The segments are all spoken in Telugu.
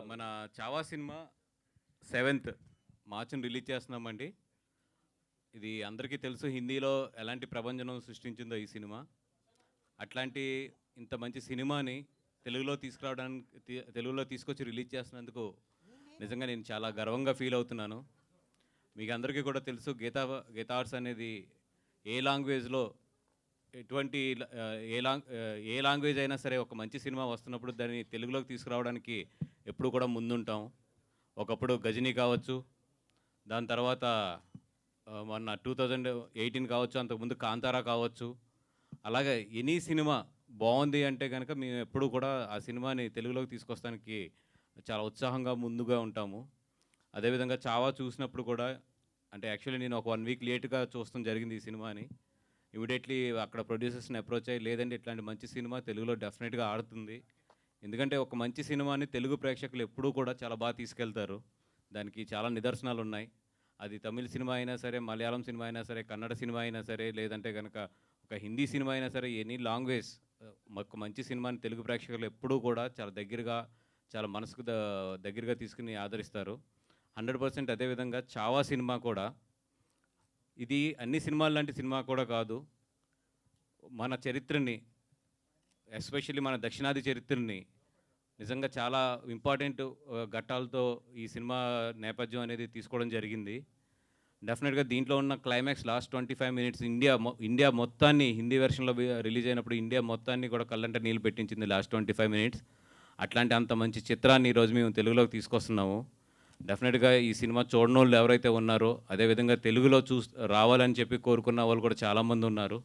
మన 'చావా' సినిమా 7th మార్చిని రిలీజ్ చేస్తున్నామండి. ఇది అందరికీ తెలుసు హిందీలో ఎలాంటి ప్రభంజనం సృష్టించిందో ఈ సినిమా. అట్లాంటి ఇంత మంచి సినిమాని తెలుగులో తీసుకొచ్చి రిలీజ్ చేస్తున్నందుకు నిజంగా నేను చాలా గర్వంగా ఫీల్ అవుతున్నాను. మీకు అందరికీ కూడా తెలుసు గీతా ఆర్ట్స్ అనేది ఏ లాంగ్వేజ్‌లో ఎటువంటి ఏ లాంగ్వేజ్ అయినా సరే ఒక మంచి సినిమా వస్తున్నప్పుడు దాన్ని తెలుగులోకి తీసుకురావడానికి ఎప్పుడు కూడా ముందుంటాం. ఒకప్పుడు 'గజినీ' కావచ్చు, దాని తర్వాత మొన్న 2018 కావచ్చు, అంతకుముందు 'కాంతారా' కావచ్చు. అలాగే ఎనీ సినిమా బాగుంది అంటే కనుక మేము ఎప్పుడు కూడా ఆ సినిమాని తెలుగులోకి తీసుకొస్తానికి చాలా ఉత్సాహంగా ముందుగా ఉంటాము. అదేవిధంగా 'చావా' చూసినప్పుడు కూడా అంటే యాక్చువల్లీ నేను ఒక 1 వీక్ లేట్‌గా చూడడం జరిగింది ఈ సినిమాని. ఇమ్మీడియేట్‌లీ అక్కడ ప్రొడ్యూసర్స్‌ని అప్రోచ్ అయ్యి, లేదండి ఇట్లాంటి మంచి సినిమా తెలుగులో డెఫినెట్‌గా ఆడుతుంది. ఎందుకంటే ఒక మంచి సినిమాని తెలుగు ప్రేక్షకులు ఎప్పుడూ కూడా చాలా బాగా తీసుకెళ్తారు. దానికి చాలా నిదర్శనాలున్నాయి. అది తమిళ్ సినిమా అయినా సరే, మలయాళం సినిమా అయినా సరే, కన్నడ సినిమా అయినా సరే, లేదంటే గనక ఒక హిందీ సినిమా అయినా సరే, ఎనీ లాంగ్వేజ్ ఒక మంచి సినిమాని తెలుగు ప్రేక్షకులు ఎప్పుడూ కూడా చాలా దగ్గరగా, చాలా మనసుకు దగ్గరగా తీసుకుని ఆదరిస్తారు. 100% అదేవిధంగా 'చావా' సినిమా కూడా ఇది అన్ని సినిమాల లాంటి సినిమా కూడా కాదు. మన చరిత్రని, ఎస్పెషల్లీ మన దక్షిణాది చరిత్రని నిజంగా చాలా ఇంపార్టెంట్ ఘట్టాలతో ఈ సినిమా నేపథ్యం అనేది తీసుకోవడం జరిగింది. డెఫినెట్‌గా దీంట్లో ఉన్న క్లైమాక్స్ లాస్ట్ 25 మినిట్స్ ఇండియా మొత్తాన్ని హిందీ వెర్షన్‌లో రిలీజ్ అయినప్పుడు ఇండియా మొత్తాన్ని కూడా కళ్ళంట నీళ్ళు పెట్టించింది లాస్ట్ 25 మినిట్స్. అట్లాంటి అంత మంచి చిత్రాన్ని ఈరోజు మేము తెలుగులోకి తీసుకొస్తున్నాము. డెఫినెట్‌గా ఈ సినిమా చూడనోళ్ళు ఎవరైతే ఉన్నారో, అదేవిధంగా తెలుగులో రావాలని చెప్పి కోరుకున్న వాళ్ళు కూడా చాలామంది ఉన్నారు.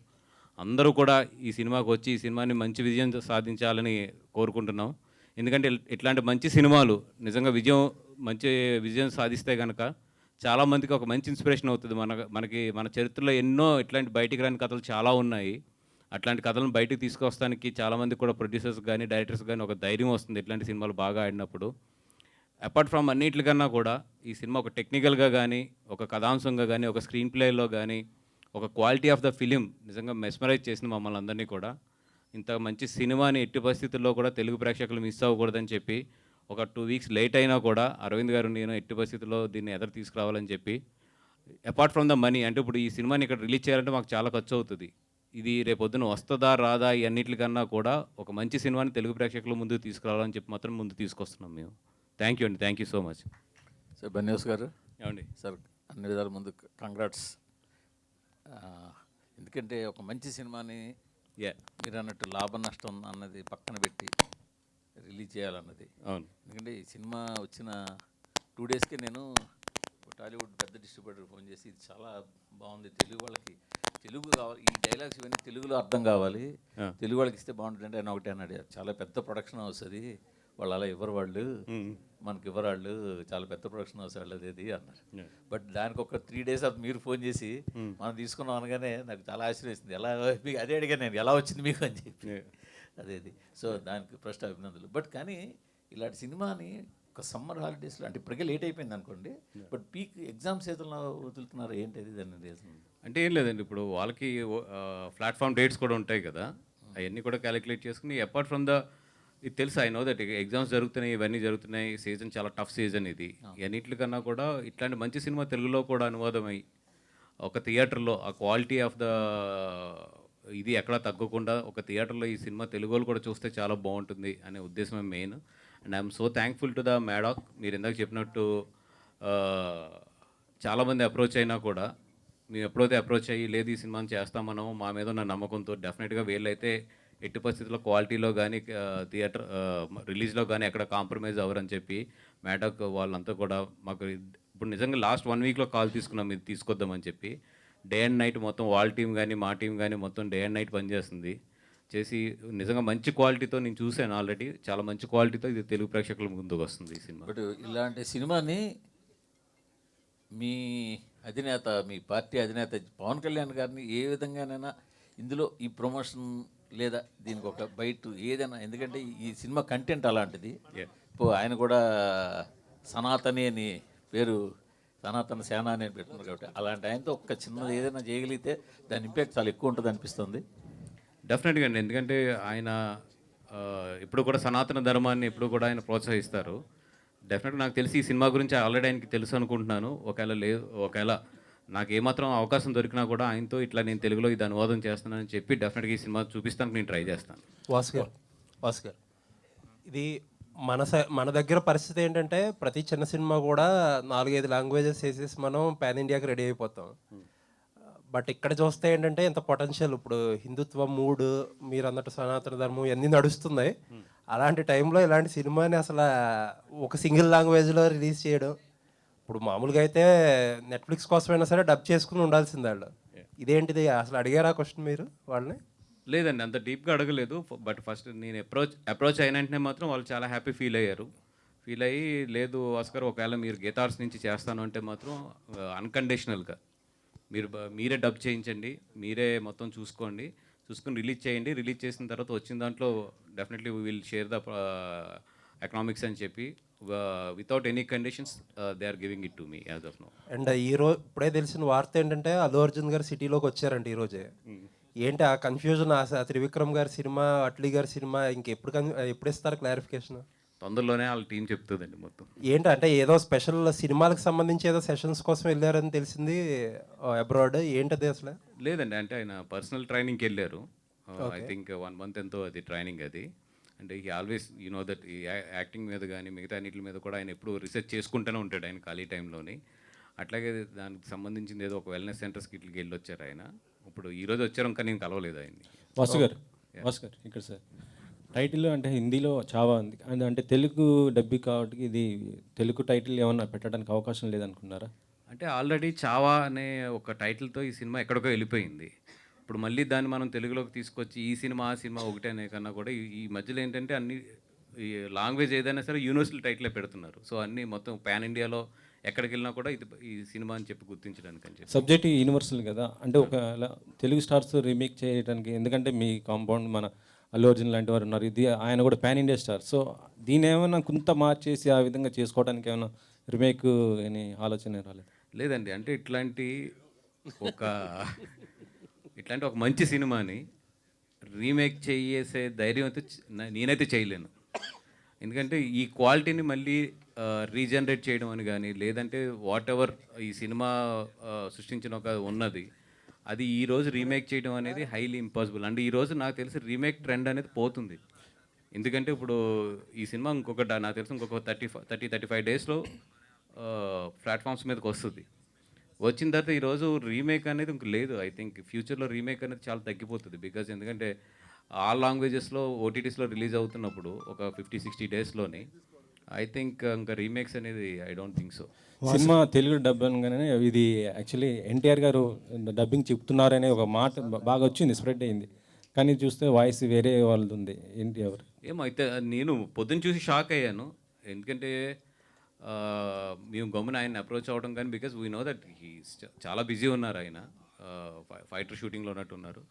అందరూ కూడా ఈ సినిమాకి వచ్చి ఈ సినిమాని మంచి విజయం సాధించాలని కోరుకుంటున్నాం. ఎందుకంటే ఇట్లాంటి మంచి సినిమాలు నిజంగా మంచి విజయం సాధిస్తే కనుక చాలామందికి ఒక మంచి ఇన్స్పిరేషన్ అవుతుంది. మన చరిత్రలో ఎన్నో ఇట్లాంటి బయటికి రాని కథలు చాలా ఉన్నాయి. అట్లాంటి కథలను బయటికి తీసుకొస్తానికి చాలామంది కూడా ప్రొడ్యూసర్స్ కానీ, డైరెక్టర్స్ కానీ ఒక ధైర్యం వస్తుంది ఇట్లాంటి సినిమాలు బాగా ఆడినప్పుడు. అపార్ట్ ఫ్రమ్ అన్నిట్లికన్నా కూడా ఈ సినిమా ఒక టెక్నికల్గా కానీ, ఒక కథాంశంగా కానీ, ఒక స్క్రీన్ ప్లేలో కానీ, ఒక క్వాలిటీ ఆఫ్ ద ఫిలిం నిజంగా మెస్మరైజ్ చేసింది మమ్మల్ని అందరినీ కూడా. ఇంత మంచి సినిమాని ఎట్టి పరిస్థితుల్లో కూడా తెలుగు ప్రేక్షకులు మిస్ అవ్వకూడదని చెప్పి ఒక 2 వీక్స్ లేట్ అయినా కూడా అరవింద్ గారు నేను ఎట్టి పరిస్థితుల్లో దీన్ని ఎదురు తీసుకురావాలని చెప్పి, అపార్ట్ ఫ్రమ్ ద మనీ అంటే ఇప్పుడు ఈ సినిమాని ఇక్కడ రిలీజ్ చేయాలంటే మాకు చాలా ఖర్చు అవుతుంది. ఇది రేపొద్దున వస్తుందా రాదా ఈ అన్నిటికన్నా కూడా ఒక మంచి సినిమాని తెలుగు ప్రేక్షకుల ముందుకు తీసుకురావాలని చెప్పి మాత్రం ముందు తీసుకొస్తున్నాం మేము. థ్యాంక్ యూ అండి. Thank you so much. Sir బన్యూస్ గారు ఏమండి సార్, అన్ని విధాల ముందు కంగ్రాట్స్. ఎందుకంటే ఒక మంచి సినిమాని మీరు అన్నట్టు లాభ నష్టం అన్నది పక్కన పెట్టి రిలీజ్ చేయాలన్నది. అవును. ఎందుకంటే ఈ సినిమా వచ్చిన 2 డేస్కే నేను టాలీవుడ్ పెద్ద డిస్ట్రిబ్యూటర్ ఫోన్ చేసి ఇది చాలా బాగుంది, తెలుగు వాళ్ళకి తెలుగు కావాలి, ఈ డైలాగ్స్ ఇవన్నీ తెలుగులో అర్థం కావాలి, తెలుగు వాళ్ళకి ఇస్తే బాగుంటుంది అంటే ఆయన ఒకటే అన్నాడు, చాలా పెద్ద ప్రొడక్షన్ హౌస్ అది, వాళ్ళు అలా ఇవ్వరు, వాళ్ళు మనకి ఇవ్వరు, వాళ్ళు చాలా పెద్ద ప్రొడక్షన్ హౌస్ వాళ్ళది అది అన్నారు. బట్ దానికి ఒక 3 days మీరు ఫోన్ చేసి మనం తీసుకున్నాం అనగానే నాకు చాలా ఆశ్చర్యం వేసింది. ఎలా మీకు అదే అడిగాను నేను, ఎలా వచ్చింది మీకు అని చెప్పి. అదేది సో దానికి ఫస్ట్ అభినందనలు. బట్ కానీ ఇలాంటి సినిమాని ఒక సమ్మర్ హాలిడేస్లో అంటే ఇప్పటికే లేట్ అయిపోయింది అనుకోండి, బట్ పీక్ ఎగ్జామ్స్ ఏదైనా వదులుతున్నారు ఏంటి దాని రీజన్? అంటే ఏం లేదండి, ఇప్పుడు వాళ్ళకి ప్లాట్ఫామ్ డేట్స్ కూడా ఉంటాయి కదా, అవన్నీ కూడా క్యాలిక్యులేట్ చేసుకుని అపార్ట్ ఫ్రమ్ ఇది తెలుసు, ఐ నో దట్ ఎగ్జామ్స్ జరుగుతున్నాయి, ఇవన్నీ జరుగుతున్నాయి, సీజన్ చాలా టఫ్ సీజన్ ఇది. అన్నిటికన్నా కూడా ఇట్లాంటి మంచి సినిమా తెలుగులో కూడా అనువాదమై ఒక థియేటర్లో ఆ క్వాలిటీ ఆఫ్ ద ఇది ఎక్కడా తగ్గకుండా ఒక థియేటర్లో ఈ సినిమా తెలుగు వాళ్ళు కూడా చూస్తే చాలా బాగుంటుంది అనే ఉద్దేశమే main. And I'm so thankful to the Maddock. మీరు ఇందాక చెప్పినట్టు చాలామంది అప్రోచ్ అయినా కూడా మేము ఎప్పుడైతే అప్రోచ్ అయ్యి లేదు ఈ సినిమాని చేస్తామనో మా మీద ఉన్న నమ్మకంతో డెఫినెట్గా వీళ్ళైతే ఎట్టి పరిస్థితుల్లో క్వాలిటీలో కానీ థియేటర్ రిలీజ్లో కానీ ఎక్కడ కాంప్రమైజ్ అవ్వరని చెప్పి మ్యాడాక్ వాళ్ళంతా కూడా మాకు ఇప్పుడు నిజంగా లాస్ట్ 1 వీక్లో కాల్ తీసుకున్నాం ఇది తీసుకొద్దామని చెప్పి. డే అండ్ నైట్ మొత్తం వాళ్ళ టీం కానీ మా టీం కానీ మొత్తం డే అండ్ నైట్ పనిచేస్తుంది చేసి నిజంగా మంచి క్వాలిటీతో నేను చూశాను ఆల్రెడీ, చాలా మంచి క్వాలిటీతో ఇది తెలుగు ప్రేక్షకుల ముందుకు వస్తుంది ఈ సినిమా. బట్ ఇలాంటి సినిమాని మీ అధినేత, మీ పార్టీ అధినేత పవన్ కళ్యాణ్ గారిని ఏ విధంగానైనా ఇందులో ఈ ప్రమోషన్ లేదా దీనికి ఒక బయట ఏదైనా, ఎందుకంటే ఈ సినిమా కంటెంట్ అలాంటిది. ఇప్పుడు ఆయన కూడా సనాతని అని పేరు, సనాతన సేన అని పెట్టుకున్నారు కాబట్టి అలాంటి ఆయనతో ఒక చిన్నది ఏదైనా చేయగలిగితే దాని ఇంపాక్ట్ చాలా ఎక్కువ ఉంటుంది అనిపిస్తుంది. డెఫినెట్గా అండి, ఎందుకంటే ఆయన ఇప్పుడు కూడా సనాతన ధర్మాన్ని ఇప్పుడు కూడా ఆయన ప్రోత్సహిస్తారు. డెఫినెట్గా నాకు తెలిసి ఈ సినిమా గురించి ఆల్రెడీ ఆయనకి తెలుసు అనుకుంటున్నాను. ఒకవేళ నాకు ఏమాత్రం అవకాశం దొరికినా కూడా ఆయనతో ఇట్లా నేను తెలుగులో ఇది అనువాదం చేస్తున్నానని చెప్పి డెఫినెట్గా ఈ సినిమా చూపిస్తానికి నేను ట్రై చేస్తాను. వాసు గారు ఇది మన దగ్గర పరిస్థితి ఏంటంటే ప్రతి చిన్న సినిమా కూడా 4-5 లాంగ్వేజెస్ వేసేసి మనం పాన్ ఇండియాకి రెడీ అయిపోతాం. బట్ ఇక్కడ చూస్తే ఏంటంటే ఇంత పొటెన్షియల్ ఇప్పుడు హిందుత్వం మూడు మీరు అన్నట్టు సనాతన ధర్మం ఇవన్నీ నడుస్తున్నాయి. అలాంటి టైంలో ఇలాంటి సినిమాని అసలు ఒక సింగిల్ లాంగ్వేజ్లో రిలీజ్ చేయడం, ఇప్పుడు మామూలుగా అయితే నెట్ఫ్లిక్స్ కోసమైనా సరే డబ్ చేసుకుని ఉండాల్సింది వాళ్ళు. ఇదేంటిది అసలు అడిగారా క్వశ్చన్ మీరు వాళ్ళని? లేదండి, అంత డీప్గా అడగలేదు. బట్ ఫస్ట్ నేను అప్రోచ్ అయిన వెంటనే మాత్రం వాళ్ళు చాలా హ్యాపీ ఫీల్ అయ్యారు. ఫీల్ అయ్యి లేదు ఆస్కర్ ఒకవేళ మీరు గీతార్స్ నుంచి చేస్తాను అంటే మాత్రం అన్కండిషనల్గా మీరే డబ్ చేయించండి, మీరే మొత్తం చూసుకొని రిలీజ్ చేయండి. రిలీజ్ చేసిన తర్వాత వచ్చిన దాంట్లో definitely we will share the economics అని చెప్పి without any conditions they are giving it to me as of now. And ఈరోజు ఇప్పుడే తెలిసిన వార్త ఏంటంటే అల్లు అర్జున్ గారు సిటీలోకి వచ్చారంట ఈరోజే. ఏంటి ఆ కన్ఫ్యూజన్? ఆ త్రివిక్రమ్ గారి సినిమా, అట్లీ గారి సినిమా ఎప్పుడు ఇస్తారు క్లారిఫికేషన్? తొందరలోనే వాళ్ళ టీం చెప్తుందండి మొత్తం. ఏంటి అంటే ఏదో స్పెషల్ సినిమాలకు సంబంధించి ఏదో సెషన్స్ కోసం వెళ్ళారని తెలిసింది అబ్రాడ్. ఏంటది అసలు? లేదండి, అంటే ఆయన పర్సనల్ ట్రైనింగ్కి వెళ్ళారు. ఐ థింక్ 1 month ఎంతో అది ట్రైనింగ్ అది. అంటే ఈ ఆల్వేస్ నో దట్ ఈ యాక్టింగ్ మీద కానీ మిగతా అన్నిటి మీద కూడా ఆయన ఎప్పుడు రీసెర్చ్ చేసుకుంటూనే ఉంటాడు ఆయన ఖాళీ టైంలోని. అట్లాగే దానికి సంబంధించింది ఏదో ఒక వెల్నెస్ సెంటర్స్కి ఇట్లకి వెళ్ళి వచ్చారు ఆయన. ఇప్పుడు ఈరోజు వచ్చారు, ఇంకా నేను కలవలేదు ఆయన్ని. వాసు గారు ఇక్కడ సార్ టైటిల్ అంటే హిందీలో చావా ఉంది అంటే తెలుగు డబ్బింగ్ కాబట్టి ఇది తెలుగు టైటిల్ ఏమన్నా పెట్టడానికి అవకాశం లేదనుకున్నారా? అంటే ఆల్రెడీ చావా అనే ఒక టైటిల్తో ఈ సినిమా ఎక్కడికో వెళ్ళిపోయింది. ఇప్పుడు మళ్ళీ దాన్ని మనం తెలుగులోకి తీసుకొచ్చి ఈ సినిమా ఆ సినిమా ఒకటే అనే కన్నా కూడా ఈ మధ్యలో ఏంటంటే అన్ని ఈ లాంగ్వేజ్ ఏదైనా సరే యూనివర్సల్ టైటిలే పెడుతున్నారు. సో అన్నీ మొత్తం పాన్ ఇండియాలో ఎక్కడికి వెళ్ళినా కూడా ఇది ఈ సినిమా అని చెప్పి గుర్తించడానికి అని చెప్పి. సబ్జెక్ట్ యూనివర్సల్ కదా, అంటే ఒకవేళ తెలుగు స్టార్స్ రీమేక్ చేయడానికి, ఎందుకంటే మీ కాంపౌండ్ మన అల్లు అర్జున్ లాంటి వారు ఉన్నారు, ఇది ఆయన కూడా పాన్ ఇండియా స్టార్. సో దీని ఏమైనా కొంత మార్చేసి ఆ విధంగా చేసుకోవడానికి ఏమైనా రిమేక్ అని ఆలోచన రాలేదు? లేదండి, అంటే ఒక మంచి సినిమాని రీమేక్ చేసే ధైర్యం అయితే నేనైతే చేయలేను. ఎందుకంటే ఈ క్వాలిటీని మళ్ళీ రీజనరేట్ చేయడం అని కానీ, లేదంటే వాట్ ఎవర్ ఈ సినిమా సృష్టించిన ఒక ఉన్నది అది ఈరోజు రీమేక్ చేయడం అనేది హైలీ ఇంపాసిబుల్. అండ్ ఈరోజు నాకు తెలిసి రీమేక్ ట్రెండ్ అనేది పోతుంది. ఎందుకంటే ఇప్పుడు ఈ సినిమా నాకు తెలిసి ఇంకొక 35 డేస్లో ప్లాట్ఫామ్స్ మీదకి వస్తుంది. వచ్చిన తర్వాత ఈరోజు రీమేక్ అనేది ఇంక లేదు. ఐ థింక్ ఫ్యూచర్లో రీమేక్ అనేది చాలా తగ్గిపోతుంది. బికాజ్ ఎందుకంటే ఆల్ లాంగ్వేజెస్లో ఓటీటీస్లో రిలీజ్ అవుతున్నప్పుడు ఒక 50-60 డేస్లోని ఐ థింక్ ఇంకా రీమేక్స్ అనేది I don't think so. Cinema Telugu dub అనగానే ఇది యాక్చువల్లీ ఎన్టీఆర్ గారు డబ్బింగ్ చెప్తున్నారనే ఒక మాట బాగా వచ్చింది, స్ప్రెడ్ అయింది. కానీ చూస్తే వాయిస్ వేరే వాళ్ళది ఉంది. ఏంటి ఎవరు? ఏమో అయితే నేను పొద్దున్న చూసి షాక్ అయ్యాను. ఎందుకంటే మేము గమ్మున ఆయన అప్రోచ్ అవ్వడం కానీ, బికాజ్ వీ నో దట్ చాలా బిజీ ఉన్నారు ఆయన, ఫైటర్ షూటింగ్లో ఉన్నట్టున్నారు.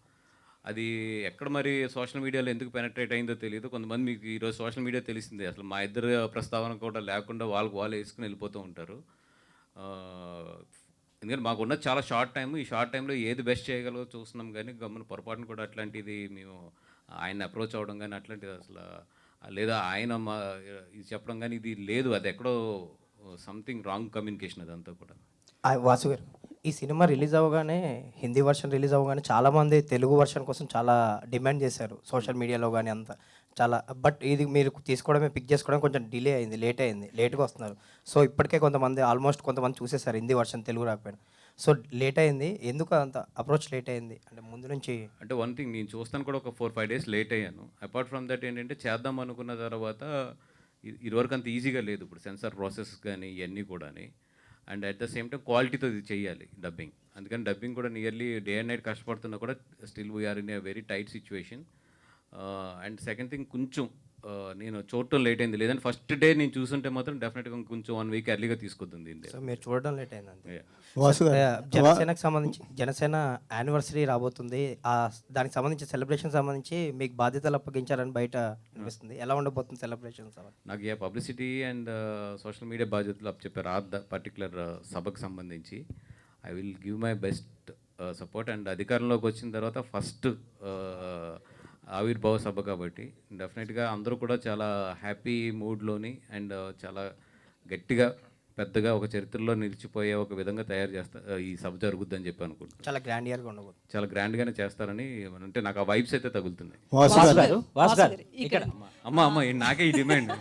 అది ఎక్కడ మరి సోషల్ మీడియాలో ఎందుకు పెనట్రేట్ అయిందో తెలియదు. కొంతమంది మీకు ఈరోజు సోషల్ మీడియా తెలిసిందే, అసలు మా ఇద్దరు ప్రస్తావన కూడా లేకుండా వాళ్ళు వేసుకుని వెళ్ళిపోతూ ఉంటారు. ఎందుకంటే మాకున్న చాలా షార్ట్ టైం, ఈ షార్ట్ టైంలో ఏది బెస్ట్ చేయగలదో చూస్తున్నాం. కానీ గమ్మున పొరపాటును కూడా అట్లాంటిది మేము ఆయన అప్రోచ్ అవ్వడం కానీ అట్లాంటిది అసలు లేదా ఆయన ఇది చెప్పడం కానీ ఇది లేదు. అది ఎక్కడో సంథింగ్ రాంగ్ కమ్యూనికేషన్ అదంతా కూడా. వాసు గారు, ఈ సినిమా రిలీజ్ అవ్వగానే హిందీ వర్షన్ రిలీజ్ అవ్వగానే చాలామంది తెలుగు వర్షన్ కోసం చాలా డిమాండ్ చేశారు సోషల్ మీడియాలో కానీ అంతా చాలా. బట్ ఇది మీరు పిక్ చేసుకోవడం కొంచెం డిలే అయింది, లేట్గా వస్తున్నారు. సో ఇప్పటికే కొంతమంది చూసేశారు హిందీ వర్షన్ తెలుగు రాకపోయినా. సో లేట్ అయింది, ఎందుకు అంత అప్రోచ్ లేట్ అయింది అంటే ముందు నుంచి? అంటే వన్ థింగ్, నేను చూస్తాను కూడా ఒక 4-5 డేస్ లేట్ అయ్యాను. అపార్ట్ ఫ్రమ్ దట్ ఏంటంటే చేద్దాం అనుకున్న తర్వాత ఇదివరకు అంత ఈజీగా లేదు. ఇప్పుడు సెన్సార్ ప్రాసెస్ కానీ ఇవన్నీ కూడా, and at the same time క్వాలిటీతో ఇది చేయాలి డబ్బింగ్. అందుకని డబ్బింగ్ కూడా నియర్లీ డే అండ్ నైట్ కష్టపడుతున్నా కూడా still we're in a very tight situation. And second thing, కొంచెం నేను చూడటం లేట్ అయింది. లేదంటే ఫస్ట్ డే నేను చూస్తుంటే మాత్రం డెఫినెట్గా కొంచెం 1 week ఎర్లీగా తీసుకొద్ది. సో మీరు చూడడం లేట్ అయింది అంతే. వాసు గారు, జనసేనకు సంబంధించి జనసేన యానివర్సరీ రాబోతుంది, దానికి సంబంధించి సెలబ్రేషన్ సంబంధించి మీకు బాధ్యతలు అప్పగించారని బయట అనిపిస్తుంది. ఎలా ఉండబోతుంది సెలబ్రేషన్? నాకు పబ్లిసిటీ అండ్ సోషల్ మీడియా బాధ్యతలు చెప్పారు ఆ పర్టికులర్ సభకు సంబంధించి. I will give my best support. And అధికారంలోకి వచ్చిన తర్వాత ఫస్ట్ ఆవిర్భావ సభ కాబట్టి డెఫినెట్గా అందరూ కూడా చాలా హ్యాపీ మూడ్లోని అండ్ చాలా గట్టిగా పెద్దగా ఒక చరిత్రలో నిలిచిపోయే ఒక విధంగా తయారు చేస్తా ఈ సభ జరుగుద్దని చెప్పి అనుకుంటున్నాను. చాలా గ్రాండ్ ఇయర్గా ఉండబోతుంది. చాలా గ్రాండ్గానే చేస్తారని అంటే నాకు ఆ వైబ్స్ అయితే తగులుతున్నాయి. ఇక్కడ అమ్మ నాకే ఈ డిమాండ్.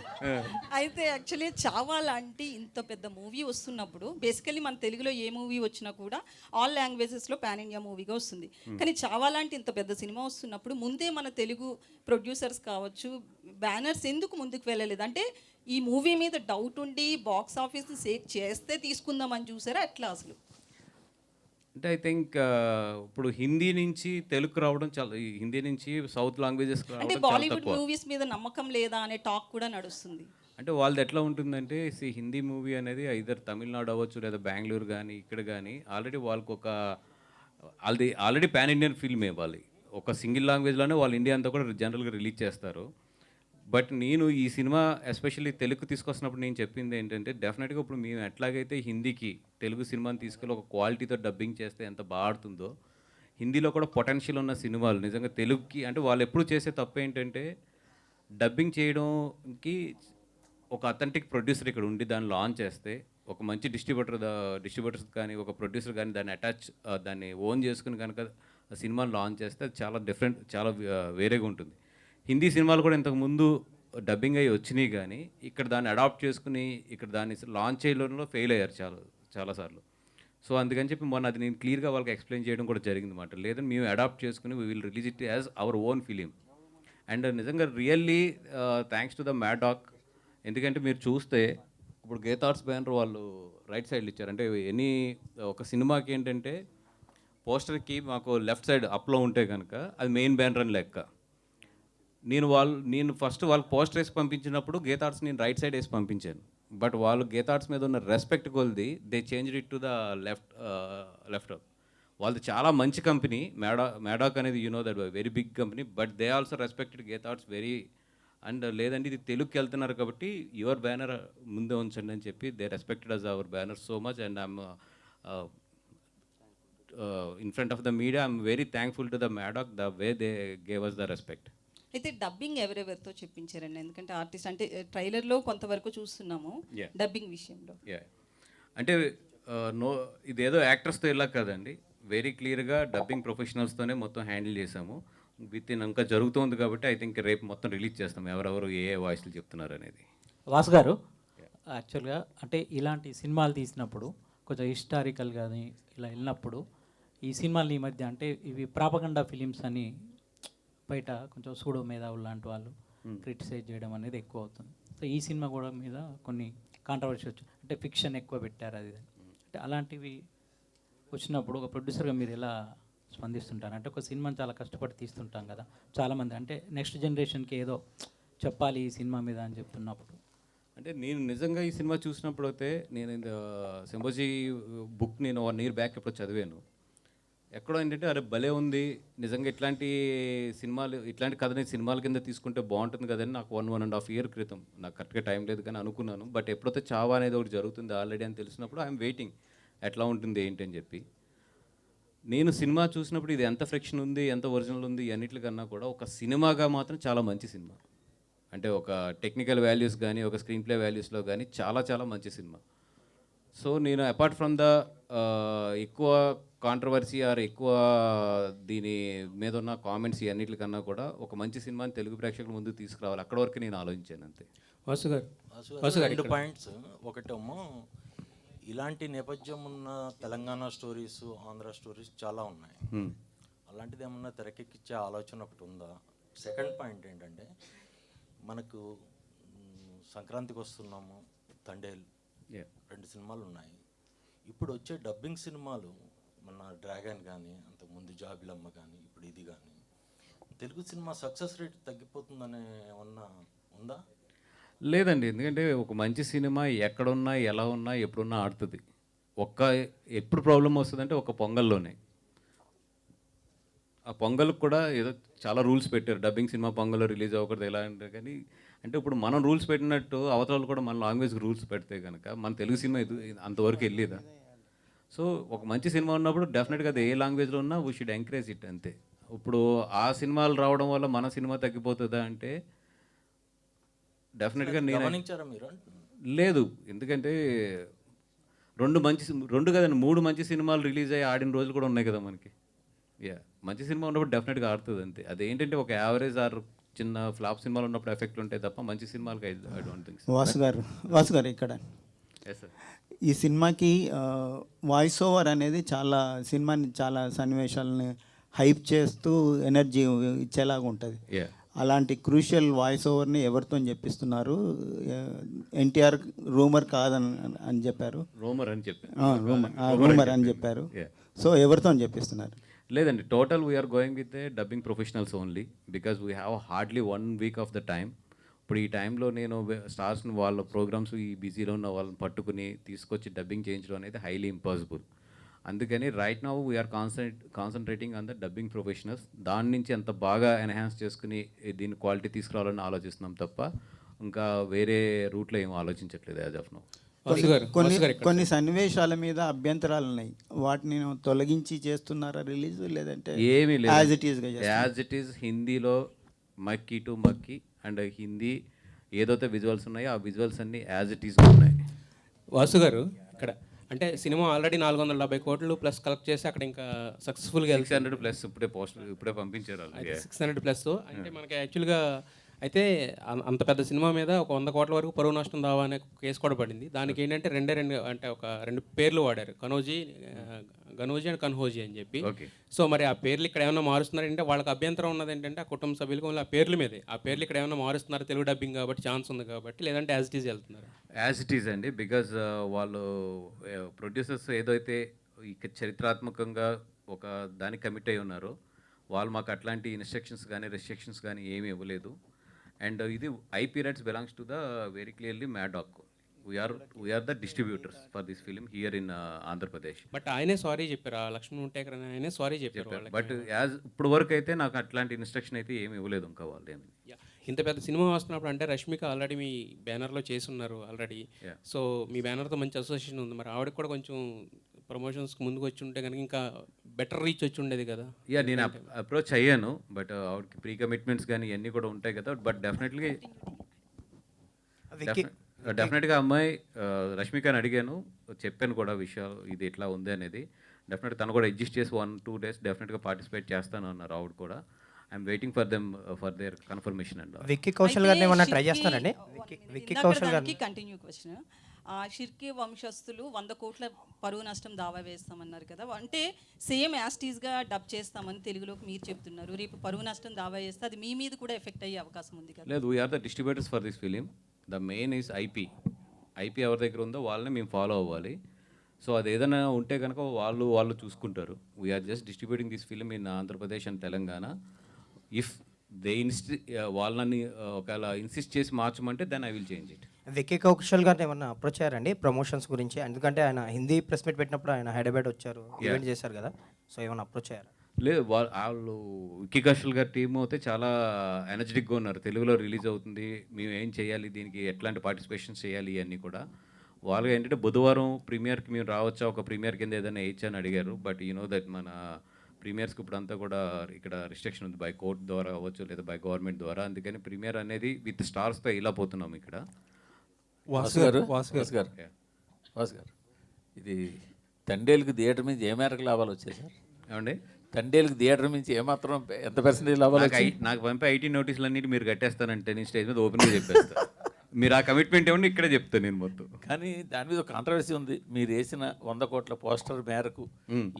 అయితే యాక్చువల్లీ చావా లాంటి ఇంత పెద్ద మూవీ వస్తున్నప్పుడు బేసికలీ మన తెలుగులో ఏ మూవీ వచ్చినా కూడా ఆల్ లాంగ్వేజెస్లో పాన్ ఇండియా మూవీగా వస్తుంది. కానీ చావా లాంటి ఇంత పెద్ద సినిమా వస్తున్నప్పుడు ముందే మన తెలుగు ప్రొడ్యూసర్స్ కావచ్చు, బ్యానర్స్ ఎందుకు ముందుకు వెళ్ళలేదు? అంటే ఈ మూవీ మీద డౌట్ ఉండి బాక్స్ ఆఫీస్ సేక్ చేస్తే తీసుకుందామని చూసారా అట్లా అసలు? అంటే ఐ థింక్ ఇప్పుడు హిందీ నుంచి తెలుగు రావడం చాలా, హిందీ నుంచి సౌత్ లాంగ్వేజెస్ అంటే రావడం చాలా బాలీవుడ్ తక్కువ. మూవీస్ మీద నమ్మకం లేదా అనే టాక్ కూడా నడుస్తుంది. అంటే వాళ్ళది ఎట్లా ఉంటుందంటే హిందీ మూవీ అనేది ఐదర్ తమిళనాడు అవ్వచ్చు లేదా బెంగళూరు కానీ ఇక్కడ కానీ ఆల్రెడీ వాళ్ళకి ఒక ఆల్రెడీ పాన్ ఇండియన్ ఫిల్మే వాళ్ళు ఒక సింగిల్ లాంగ్వేజ్లోనే వాళ్ళు ఇండియా అంతా కూడా జనరల్గా రిలీజ్ చేస్తారు. బట్ నేను ఈ సినిమా ఎస్పెషల్లీ తెలుగు తీసుకొస్తున్నప్పుడు నేను చెప్పింది ఏంటంటే డెఫినెట్గా ఇప్పుడు మేము ఎట్లాగైతే హిందీకి తెలుగు సినిమాని తీసుకెళ్ళి ఒక క్వాలిటీతో డబ్బింగ్ చేస్తే ఎంత బాగా ఆడుతుందో, హిందీలో కూడా పొటెన్షియల్ ఉన్న సినిమాలు నిజంగా తెలుగుకి అంటే వాళ్ళు ఎప్పుడు చేసే తప్పు ఏంటంటే డబ్బింగ్ చేయడంకి ఒక అథెంటిక్ ప్రొడ్యూసర్ ఇక్కడ ఉండి దాన్ని లాంచ్ చేస్తే ఒక మంచి డిస్ట్రిబ్యూటర్స్ కానీ ఒక ప్రొడ్యూసర్ కానీ దాన్ని ఓన్ చేసుకుని కనుక ఆ సినిమాని లాంచ్ చేస్తే అది చాలా డిఫరెంట్, చాలా వేరేగా ఉంటుంది. హిందీ సినిమాలు కూడా ఇంతకుముందు డబ్బింగ్ అయ్యి వచ్చినాయి కానీ ఇక్కడ దాన్ని అడాప్ట్ చేసుకుని ఇక్కడ దాన్ని లాంచ్ చేయడంలో ఫెయిల్ అయ్యారు చాలాసార్లు. సో అందుకని చెప్పి మొన్న అది నేను క్లియర్గా వాళ్ళకి ఎక్స్ప్లెయిన్ చేయడం కూడా జరిగింది అన్నమాట. లేదని మేము అడాప్ట్ చేసుకుని we will release it as our own film. And నిజంగా really thanks to the Maddock. ఎందుకంటే మీరు చూస్తే ఇప్పుడు గీతార్ట్స్ బ్యానర్ వాళ్ళు రైట్ సైడ్లో ఇచ్చారు. అంటే ఒక సినిమాకి ఏంటంటే పోస్టర్కి మాకు లెఫ్ట్ సైడ్ అప్లో ఉంటే కనుక అది మెయిన్ బ్యానర్ అని లెక్క. నేను ఫస్ట్ వాళ్ళకి పోస్టర్ వేసి పంపించినప్పుడు గీతార్ట్స్ నేను రైట్ సైడ్ వేసి పంపించాను. బట్ వాళ్ళు గీతార్ట్స్ మీద ఉన్న రెస్పెక్ట్ కొలిది they change it to the left. వాళ్ళది చాలా మంచి కంపెనీ మ్యాడాక్ అనేది, you know that very big company. But they also respected Geetha Arts very. And లేదండి ఇది తెలుగుకి వెళ్తున్నారు కాబట్టి యువర్ బ్యానర్ ముందే ఉంచండి అని చెప్పి they respected us our banner so much. And I'm in front of the media I'm very thankful to the Maddock the way they gave us the respect. అయితే డబ్బింగ్ ఎవరెవరితో చెప్పించారండి? ఎందుకంటే ఆర్టిస్ట్ అంటే ట్రైలర్లో కొంతవరకు చూస్తున్నాము డబ్బింగ్ విషయంలో. అంటే ఇదేదో యాక్టర్స్తో ఇలా కదండి, వెరీ క్లియర్గా డబ్బింగ్ ప్రొఫెషనల్స్తోనే మొత్తం హ్యాండిల్ చేసాము. ఇంకా జరుగుతుంది కాబట్టి ఐ థింక్ రేపు మొత్తం రిలీజ్ చేస్తాం ఎవరెవరు ఏ వాయిస్లు చెప్తున్నారు అనేది. వాసు గారు, యాక్చువల్గా అంటే ఇలాంటి సినిమాలు తీసినప్పుడు కొంచెం హిస్టారికల్ కానీ ఇలా వెళ్ళినప్పుడు ఈ సినిమాలు ఈ మధ్య అంటే ఇవి ప్రాపగండా ఫిలిమ్స్ అని బయట కొంచెం సూడో మేధావులు లాంటి వాళ్ళు క్రిటిసైజ్ చేయడం అనేది ఎక్కువ అవుతుంది. సో ఈ సినిమా కూడా మీద కొన్ని కాంట్రవర్సీ వచ్చు, అంటే ఫిక్షన్ ఎక్కువ పెట్టారు అది. అంటే అలాంటివి వచ్చినప్పుడు ఒక ప్రొడ్యూసర్గా మీరు ఎలా స్పందిస్తుంటారు? అంటే ఒక సినిమాని చాలా కష్టపడి తీస్తుంటాం కదా చాలామంది, అంటే నెక్స్ట్ జనరేషన్కి ఏదో చెప్పాలి ఈ సినిమా మీద అని చెప్తున్నప్పుడు. అంటే నేను నిజంగా ఈ సినిమా చూసినప్పుడు అయితే నేను సింబోజీ బుక్ నేను 1 year బ్యాక్ ఎప్పుడు చదివాను. ఎక్కడో ఏంటంటే అరే భలే ఉంది నిజంగా ఇట్లాంటి కథని సినిమాల కింద తీసుకుంటే బాగుంటుంది కదని నాకు 1.5 year క్రితం, నాకు కరెక్ట్గా టైం లేదు కానీ అనుకున్నాను. బట్ ఎప్పుడైతే చావా అనేది ఒకటి జరుగుతుంది ఆల్రెడీ అని తెలిసినప్పుడు ఐఎమ్ వెయిటింగ్ ఎట్లా ఉంటుంది ఏంటి అని చెప్పి. నేను సినిమా చూసినప్పుడు ఇది ఎంత ఫ్రిక్షన్ ఉంది ఎంత ఒరిజినల్ ఉంది అన్నిటికన్నా కూడా ఒక సినిమాగా మాత్రం చాలా మంచి సినిమా. అంటే ఒక టెక్నికల్ వాల్యూస్ కానీ ఒక స్క్రీన్ ప్లే వాల్యూస్లో కానీ చాలా చాలా మంచి సినిమా. సో నేను అపార్ట్ ఫ్రమ్ ద ఎక్కువ కాంట్రవర్సీ ఆర్ ఎక్కువ దీని మీద ఉన్న కామెంట్స్ అన్నిటికన్నా కూడా ఒక మంచి సినిమాని తెలుగు ప్రేక్షకుల ముందుకు తీసుకురావాలి, అక్కడ వరకు నేను ఆలోచించాను అంతే. వాసు గారు 2 పాయింట్స్. ఒకటేమో ఇలాంటి నేపథ్యం ఉన్న తెలంగాణ స్టోరీస్, ఆంధ్ర స్టోరీస్ చాలా ఉన్నాయి. అలాంటిది ఏమన్నా తెరకెక్కించే ఆలోచన ఒకటి ఉందా? సెకండ్ పాయింట్ ఏంటంటే మనకు సంక్రాంతికి వస్తున్నాము, తండేల్ 2 సినిమాలు ఉన్నాయి. ఇప్పుడు వచ్చే డబ్బింగ్ సినిమాలు మన డ్రాగన్ కానీ అంతకుముందు జాబిలమ్మ కానీ ఇప్పుడు ఇది కానీ తెలుగు సినిమా సక్సెస్ రేట్ తగ్గిపోతుందనే ఏమన్నా ఉందా? లేదండి, ఎందుకంటే ఒక మంచి సినిమా ఎక్కడున్నా ఎలా ఉన్నా ఎప్పుడున్నా ఆడుతుంది. ఎప్పుడు ప్రాబ్లం వస్తుందంటే ఒక పొంగల్లోనే. ఆ పొంగల్కి కూడా ఏదో చాలా రూల్స్ పెట్టారు, డబ్బింగ్ సినిమా పొంగల్లో రిలీజ్ అవ్వకూడదు ఎలా అంటే. కానీ అంటే ఇప్పుడు మనం రూల్స్ పెట్టినట్టు అవతల కూడా మన లాంగ్వేజ్కి రూల్స్ పెడితే కనుక మన తెలుగు సినిమా అంతవరకు వెళ్ళేదా? సో ఒక మంచి సినిమా ఉన్నప్పుడు డెఫినెట్గా అది ఏ లాంగ్వేజ్లో ఉన్నా వీ షుడ్ ఎంకరేజ్ ఇట్ అంతే. ఇప్పుడు ఆ సినిమాలు రావడం వల్ల మన సినిమా తగ్గిపోతుందా అంటే డెఫినెట్గా నేను గమనించారా మీరు? లేదు, ఎందుకంటే రెండు కదండి 3 మంచి సినిమాలు రిలీజ్ అయ్యి ఆడిన రోజులు కూడా ఉన్నాయి కదా మనకి. మంచి సినిమా ఉన్నప్పుడు డెఫినెట్గా ఆడుతుంది అంతే. అదేంటంటే ఒక యావరేజ్ ఆర్ చిన్న ఫ్లాప్ సినిమాలు ఉన్నప్పుడు ఎఫెక్ట్లు ఉంటాయి తప్ప మంచి సినిమాలకి ఐ డోంట్ థింక్. వాసు గారు ఇక్కడ ఎస్ సార్. ఈ సినిమాకి వాయిస్ ఓవర్ అనేది సినిమాని చాలా సన్నివేశాలని హైప్ చేస్తూ ఎనర్జీ ఇచ్చేలాగా ఉంటుంది. అలాంటి క్రూషియల్ వాయిస్ ఓవర్ని ఎవరితో చెప్పిస్తున్నారు? ఎన్టీఆర్ రూమర్ కాదని చెప్పారు. రూమర్ అని చెప్పారు. రూమర్ అని చెప్పారు. సో ఎవరితో చెప్పిస్తున్నారు? లేదండి, total we're going with dubbing professionals only because we have hardly 1 week of the time. ఇప్పుడు ఈ టైంలో నేను స్టార్స్ని వాళ్ళ ప్రోగ్రామ్స్ ఈ బిజీలో ఉన్న వాళ్ళని పట్టుకుని తీసుకొచ్చి డబ్బింగ్ చేయించడం అనేది హైలీ ఇంపాసిబుల్. అందుకని right now we're concentrating on the dubbing professionals. దాని నుంచి ఎంత బాగా ఎన్హాన్స్ చేసుకుని దీని క్వాలిటీ తీసుకురావాలని ఆలోచిస్తున్నాం తప్ప ఇంకా వేరే రూట్లో ఏం ఆలోచించట్లేదు యాజ్ ఆఫ్ నౌ. కొన్ని సన్నివేశాల మీద అభ్యంతరాలు ఉన్నాయి, వాటిని తొలగించి చేస్తున్నారా రిలీజ్, లేదంటే ఏమీ లేదు, యాజ్ ఇట్ ఈస్ హిందీలో మక్కీ టు మక్కీ అండ్ హిందీ ఏదైతే విజువల్స్ ఉన్నాయో ఆ విజువల్స్ అన్నీ యాజ్ ఇట్ ఈస్ ఉన్నాయి. వాసు గారు ఇక్కడ అంటే సినిమా ఆల్రెడీ 470 కోట్లు ప్లస్ కలెక్ట్ చేసి అక్కడ ఇంకా సక్సెస్ఫుల్గా 600 ప్లస్ ఇప్పుడే పంపించారు వాళ్ళు. 600 ప్లస్ అంటే మనకి యాక్చువల్గా అయితే అంత పెద్ద సినిమా మీద ఒక 100 కోట్ల వరకు పరువు నష్టం దావా అనే కేసు కూడా పడింది. దానికి ఏంటంటే రెండు పేర్లు వాడారు, గనోజీ అండ్ కన్హోజీ అని చెప్పి. సో మరి ఆ పేర్లు ఇక్కడ ఏమైనా మారుస్తున్నారు అంటే వాళ్ళకి అభ్యంతరం ఉన్నది ఏంటంటే ఆ కుటుంబ సభ్యులకు ఆ పేర్ల మీదే, ఆ పేర్లు ఇక్కడ ఏమైనా మారుస్తున్నారు తెలుగు డబ్బింగ్ కాబట్టి ఛాన్స్ ఉంది కాబట్టి, లేదంటే యాజ్ ఇట్ ఈజ్ వెళ్తున్నారు? యాజ్ ఇట్ ఈజ్ అండి, బికాజ్ వాళ్ళు ప్రొడ్యూసర్స్ ఏదైతే చరిత్రాత్మకంగా ఒక దానికి కమిట్ అయి ఉన్నారో వాళ్ళు మాకు అట్లాంటి ఇన్స్ట్రక్షన్స్ కానీ రెస్ట్రిక్షన్స్ కానీ ఏమీ ఇవ్వలేదు. అండ్ ఇది IP rights belongs to the very clearly Maddock. We are the distributors for this film here in Andhra Pradesh. But ఆయనే సారీ చెప్పారు, లక్ష్మణ్ ఉంటేకర్ ఆయనే సారీ చెప్పారు. బట్ యాజ్ ఇప్పుడు వరకు అయితే నాకు అట్లాంటి ఇన్స్ట్రక్షన్ అయితే ఏమి ఇవ్వలేదు ఇంకా వాళ్ళు ఏమి. ఇంత పెద్ద సినిమా వస్తున్నప్పుడు అంటే రష్మిక ఆల్రెడీ మీ బ్యానర్లో చేస్తున్నారు ఆల్రెడీ. సో మీ బ్యానర్తో మంచి అసోసియేషన్ ఉంది, మరి ఆవిడకి కూడా కొంచెం ప్రమోషన్స్కి ముందుకు వచ్చి ఉంటే కనుక ఇంకా బెటర్ రీచ్ వచ్చి ఉండేది కదా. నేను అప్రోచ్ అయ్యాను, బట్ ఆవిడకి ప్రీ కమిట్మెంట్స్ కానీ ఇవన్నీ కూడా ఉంటాయి కదా. బట్ డెఫినెట్గా అమ్మాయి రష్మికని అడిగాను, చెప్పాను కూడా విషయాలు ఇది ఇట్లా ఉంది అనేది. డెఫినెట్గా తను కూడా అడ్జస్ట్ చేసి 1-2 days డెఫినెట్గా పార్టిసిపేట్ చేస్తాను అన్నారు ఆవిడ కూడా. I'm waiting for them for their confirmation and. Vicky Kaushal గారిని ఏమన్నా ట్రై చేస్తారండి? విక్కీ కౌశల్ గారిని కంటిన్యూ క్వశ్చన్. షిర్కీ వంశస్థులు 100 కోట్ల పరువు నష్టం దావా వేస్తామన్నారు కదా, అంటే సేమ్ యాస్టీస్గా డబ్ చేస్తామని తెలుగులోకి మీరు చెప్తున్నారు. రేపు పరువు నష్టం దావా వేస్తే అది మీ మీద కూడా ఎఫెక్ట్ అయ్యే అవకాశం ఉంది కదా? లేదు, we're the distributors for this film. The main is IP ఎవరి దగ్గర ఉందో వాళ్ళని మేము ఫాలో అవ్వాలి. సో అది ఏదైనా ఉంటే కనుక వాళ్ళు చూసుకుంటారు. We're just distributing this film in Andhra Pradesh and Telangana. If they వాళ్ళని ఒకవేళ ఇన్సిస్ట్ చేసి మార్చమంటే then I will change it. Vicky Kaushal గారిని ఏమన్నా అప్రోచ్ అయ్యారండి ప్రమోషన్స్ గురించి? ఎందుకంటే ఆయన హిందీ ప్రెస్ మీట్ పెట్టినప్పుడు ఆయన హైదరాబాద్ వచ్చారు, ఈవెంట్ చేశారు కదా, సో ఏమన్నా అప్రోచ్ అయ్యారు? లేదు, వాళ్ళు విక్కీ కౌశల్ గారి టీమ్ అయితే చాలా ఎనర్జెటిక్గా ఉన్నారు. తెలుగులో రిలీజ్ అవుతుంది, మేము ఏం చేయాలి, దీనికి ఎట్లాంటి పార్టిసిపేషన్స్ చేయాలి ఇవన్నీ కూడా. వాళ్ళు ఏంటంటే బుధవారం ప్రీమియర్కి మేము రావచ్చా, ఒక ప్రీమియర్ కింద ఏదైనా వేయచ్చా అని అడిగారు. బట్ యూ నో దట్ మన ప్రీమియర్స్కి ఇప్పుడు అంతా కూడా ఇక్కడ రిస్ట్రిక్షన్ ఉంది, బై కోర్ట్ ద్వారా అవ్వచ్చు లేదా బై గవర్నమెంట్ ద్వారా. అందుకని ప్రీమియర్ అనేది విత్ స్టార్స్తో ఇలా పోతున్నాం ఇక్కడ. వాసు గారు ఇది తండేలుకి థియేటర్ నుంచి ఏ మేరకు లాభాలు వచ్చాయి సార్? ఏమండి, తండేలుకి థియేటర్ నుంచి ఏమాత్రం ఎంత పర్సెంటేజ్ లాభాలు వచ్చాయి? నాకు పంపే ఐటీ నోటీసులు అన్నిటి మీరు కట్టేస్తానంటే నేను స్టేజ్ మీద ఓపెన్గా చెప్పేస్తాను. మీరు ఆ కమిట్మెంట్ ఏమన్నా ఇక్కడే చెప్తాను నేను మొత్తం. కానీ దాని మీద ఒక కాంట్రవర్సీ ఉంది. మీరు వేసిన 100 కోట్ల పోస్టర్ మేరకు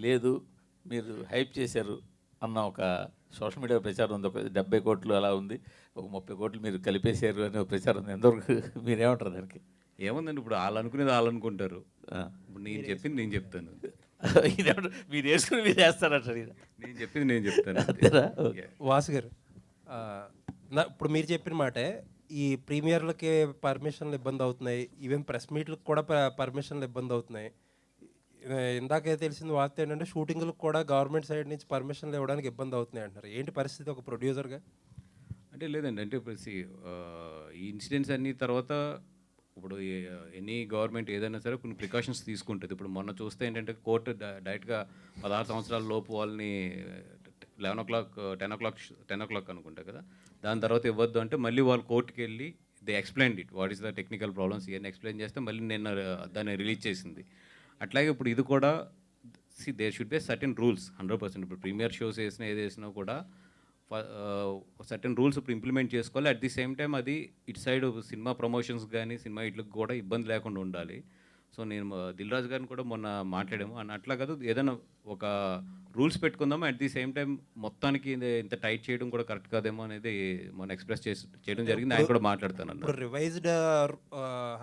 లేదు, మీరు హైప్ చేశారు అన్న ఒక సోషల్ మీడియా ప్రచారం ఉంది. ఒక 70 కోట్లు అలా ఉంది, ఒక 30 కోట్లు మీరు కలిపేశారు అనే ఒక ప్రచారం ఉంది. ఎంతవరకు మీరేమంటారు దానికి? ఏముందండి, ఇప్పుడు వాళ్ళు అనుకునేది వాళ్ళు అనుకుంటారు. ఇప్పుడు నేను చెప్పింది నేను చెప్తాను. మీరు వేసుకుని మీరు వేస్తారంట. నేను చెప్పింది నేను చెప్తాను. వాసు గారు ఇప్పుడు మీరు చెప్పిన మాటే, ఈ ప్రీమియర్లకి పర్మిషన్లు ఇబ్బంది అవుతున్నాయి, ఈవెన్ ప్రెస్ మీట్లకు కూడా పర్మిషన్లు ఇబ్బంది అవుతున్నాయి. ఇందాకే తెలిసింది వార్త ఏంటంటే షూటింగ్లకు కూడా గవర్నమెంట్ సైడ్ నుంచి పర్మిషన్లు ఇవ్వడానికి ఇబ్బంది అవుతున్నాయి అంటున్నారు. ఏంటి పరిస్థితి ఒక ప్రొడ్యూసర్గా? అంటే లేదండి, అంటే ఇప్పుడు ఈ ఇన్సిడెంట్స్ అన్ని తర్వాత ఇప్పుడు ఎనీ గవర్నమెంట్ ఏదైనా సరే కొన్ని ప్రికాషన్స్ తీసుకుంటుంది. ఇప్పుడు మొన్న చూస్తే ఏంటంటే కోర్టు డైరెక్ట్గా 16 సంవత్సరాల లోపు వాళ్ళని 10 o'clock అనుకుంటా కదా, దాని తర్వాత ఇవ్వద్దు అంటే మళ్ళీ వాళ్ళు కోర్టుకి వెళ్ళి they explain it what is the technical problems ఇవన్నీ ఎక్స్ప్లెయిన్ చేస్తే మళ్ళీ నేను దాన్ని రిలీజ్ చేసింది. అట్లాగే ఇప్పుడు ఇది కూడా there should be certain rules 100%. ఇప్పుడు ప్రీమియర్ షోస్ వేసినా ఏది వేసినా కూడా సర్టెన్ రూల్స్ ఇప్పుడు ఇంప్లిమెంట్ చేసుకోవాలి. అట్ ది సేమ్ టైం అది ఇటు సైడ్ సినిమా ప్రమోషన్స్ కానీ సినిమా ఇట్లకు కూడా ఇబ్బంది లేకుండా ఉండాలి. సో నేను దిల్ రాజు గారిని కూడా మొన్న మాట్లాడాము అని అట్లా కాదు, ఏదైనా ఒక రూల్స్ పెట్టుకుందాము. అట్ ది సేమ్ టైం మొత్తానికి ఇంత టైట్ చేయడం కూడా కరెక్ట్ కాదేమో అనేది మొన్న ఎక్స్ప్రెస్ చేయడం జరిగింది. ఆయన కూడా మాట్లాడతాను అన్న. ఇప్పుడు రివైజ్డ్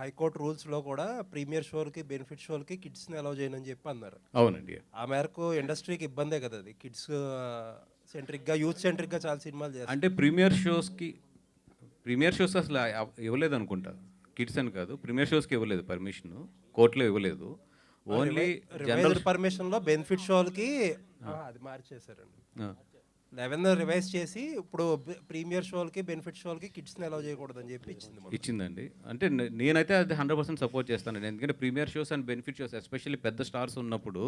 హైకోర్టు రూల్స్లో కూడా ప్రీమియర్ షోలకి బెనిఫిట్ షోలకి కిడ్స్ని అలౌ చేయనని చెప్పి అన్నారు. అవునండి. ఆ మేరకు ఇండస్ట్రీకి ఇబ్బందే కదా అది, కిడ్స్ సెంట్రిక్గా యూత్ సెంట్రిక్గా చాలా సినిమాలు చేస్తారు. అంటే ప్రీమియర్ షోస్ అసలు ఇవ్వలేదు అనుకుంటా, కిడ్స్ అని కాదు, ప్రీమియర్ షోస్కి ఇవ్వలేదు పర్మిషన్, కోర్టులో ఇవ్వలేదు. ఓన్లీ జనరల్ పర్మిషన్లో బెనిఫిట్ షోలకి అది మార్చేశారండి. 11 రివైజ్ చేసి ఇప్పుడు ప్రీమియర్ షోలకి బెనిఫిట్ షోలకి కిడ్స్ని అలౌ చేయకూడదని చెప్పి ఇచ్చిందండి. అంటే నేనైతే అది 100% సపోర్ట్ చేస్తానండి. ఎందుకంటే premier shows and benefit shows especially పెద్ద స్టార్స్ ఉన్నప్పుడు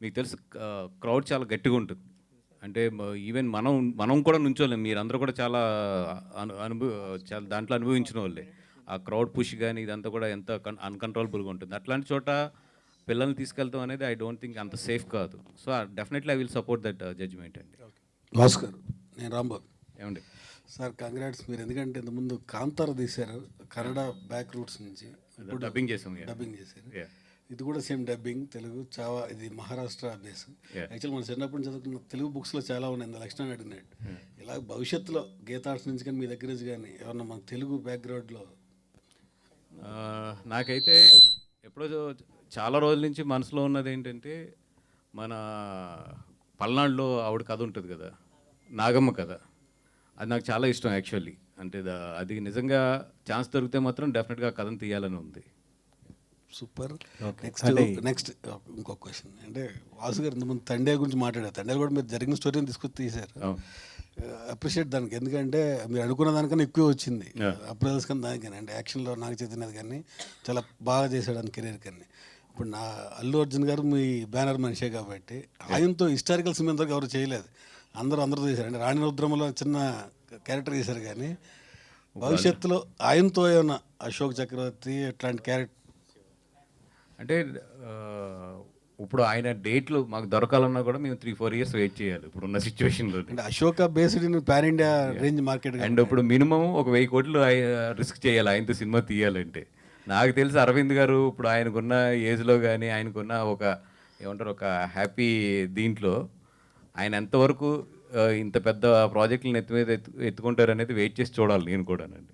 మీకు తెలుసు క్రౌడ్ చాలా గట్టిగా ఉంటుంది. అంటే ఈవెన్ మనం కూడా నుంచోలేం, మీరందరూ కూడా చాలా చాలా దాంట్లో అనుభవించిన వాళ్ళే. ఆ క్రౌడ్ పుష్ కానీ ఇదంతా కూడా ఎంత అన్కంట్రోలబుల్గా ఉంటుంది. అట్లాంటి చోట పిల్లల్ని తీసుకెళ్తాం అనేది ఐ డోంట్ థింక్ అంత సేఫ్ కాదు. So definitely I will support that judgement అండి. భాస్కర్, నేను రాంబాబు. ఏమండి సార్ కంగ్రాట్స్, మీరు ఎందుకంటే ఇంతకుముందు కాంతార తీశారు కన్నడ బ్యాక్ రూట్స్ నుంచి, డబ్బింగ్ చేసాం. డబ్బింగ్ చేశారు. ఇది కూడా సేమ్ డబ్బింగ్ తెలుగు చావా, ఇది మహారాష్ట్ర బేస్. యాక్చువల్ మనం చిన్నప్పుడు చదువుకున్న తెలుగు బుక్స్లో చాలా ఉన్నాయి, లక్షణం అడిగినట్టు. ఇలా భవిష్యత్తులో గీతార్ట్స్ నుంచి కానీ మీ దగ్గర నుంచి కానీ ఏమన్నా మన తెలుగు బ్యాక్గ్రౌండ్లో? నాకైతే ఎప్పుడో చాలా రోజుల నుంచి మనసులో ఉన్నది ఏంటంటే మన పల్నాడులో ఆవిడ కథ ఉంటుంది కదా, నాగమ్మ కథ. అది నాకు చాలా ఇష్టం యాక్చువల్లీ. అంటే అది నిజంగా ఛాన్స్ దొరికితే మాత్రం డెఫినెట్గా కథను తీయాలని ఉంది. సూపర్. నెక్స్ట్ ఇంకొక క్వశ్చన్, అంటే వాసు గారు ఇంతకుముందు తండే గురించి మాట్లాడారు. తండే కూడా మీరు జరిగిన స్టోరీని తీసుకొచ్చి తీశారు. అప్రిషియేట్ దానికి, ఎందుకంటే మీరు అనుకున్న దానికన్నా ఎక్కువ వచ్చింది అప్రైజల్స్ కానీ దానికని. అంటే యాక్షన్లో నాకు చదివినది కానీ చాలా బాగా చేశాడు అని కెరీర్ కానీ. ఇప్పుడు నా అల్లు అర్జున్ గారు మీ బ్యానర్ మనిషే కాబట్టి ఆయనతో హిస్టారికల్ సినిమా ఇంతవరకు ఎవరు చేయలేదు, అందరూ చేశారు. అంటే రాణి రుద్రమలో చిన్న క్యారెక్టర్ చేశారు కానీ భవిష్యత్తులో ఆయనతో ఏమన్నా అశోక్ చక్రవర్తి ఇట్లాంటి క్యారెక్టర్ అంటే ఇప్పుడు ఆయన డేట్లు మాకు దొరకాలన్నా కూడా మేము 3-4 years వెయిట్ చేయాలి ఇప్పుడున్న సిచ్యువేషన్లో. అంటే Ashoka based in pan India range market. And ఇప్పుడు మినిమం ఒక 1000 కోట్లు రిస్క్ చేయాలి ఆయనతో సినిమా తీయాలంటే. నాకు తెలిసి అరవింద్ గారు ఇప్పుడు ఆయనకున్న ఏజ్లో కానీ ఆయనకున్న ఒక ఏమంటారు ఒక హ్యాపీ దీంట్లో ఆయన ఎంతవరకు ఇంత పెద్ద ప్రాజెక్టులను ఎత్తుకుంటారు అనేది వెయిట్ చేసి చూడాలి నేను కూడానండి.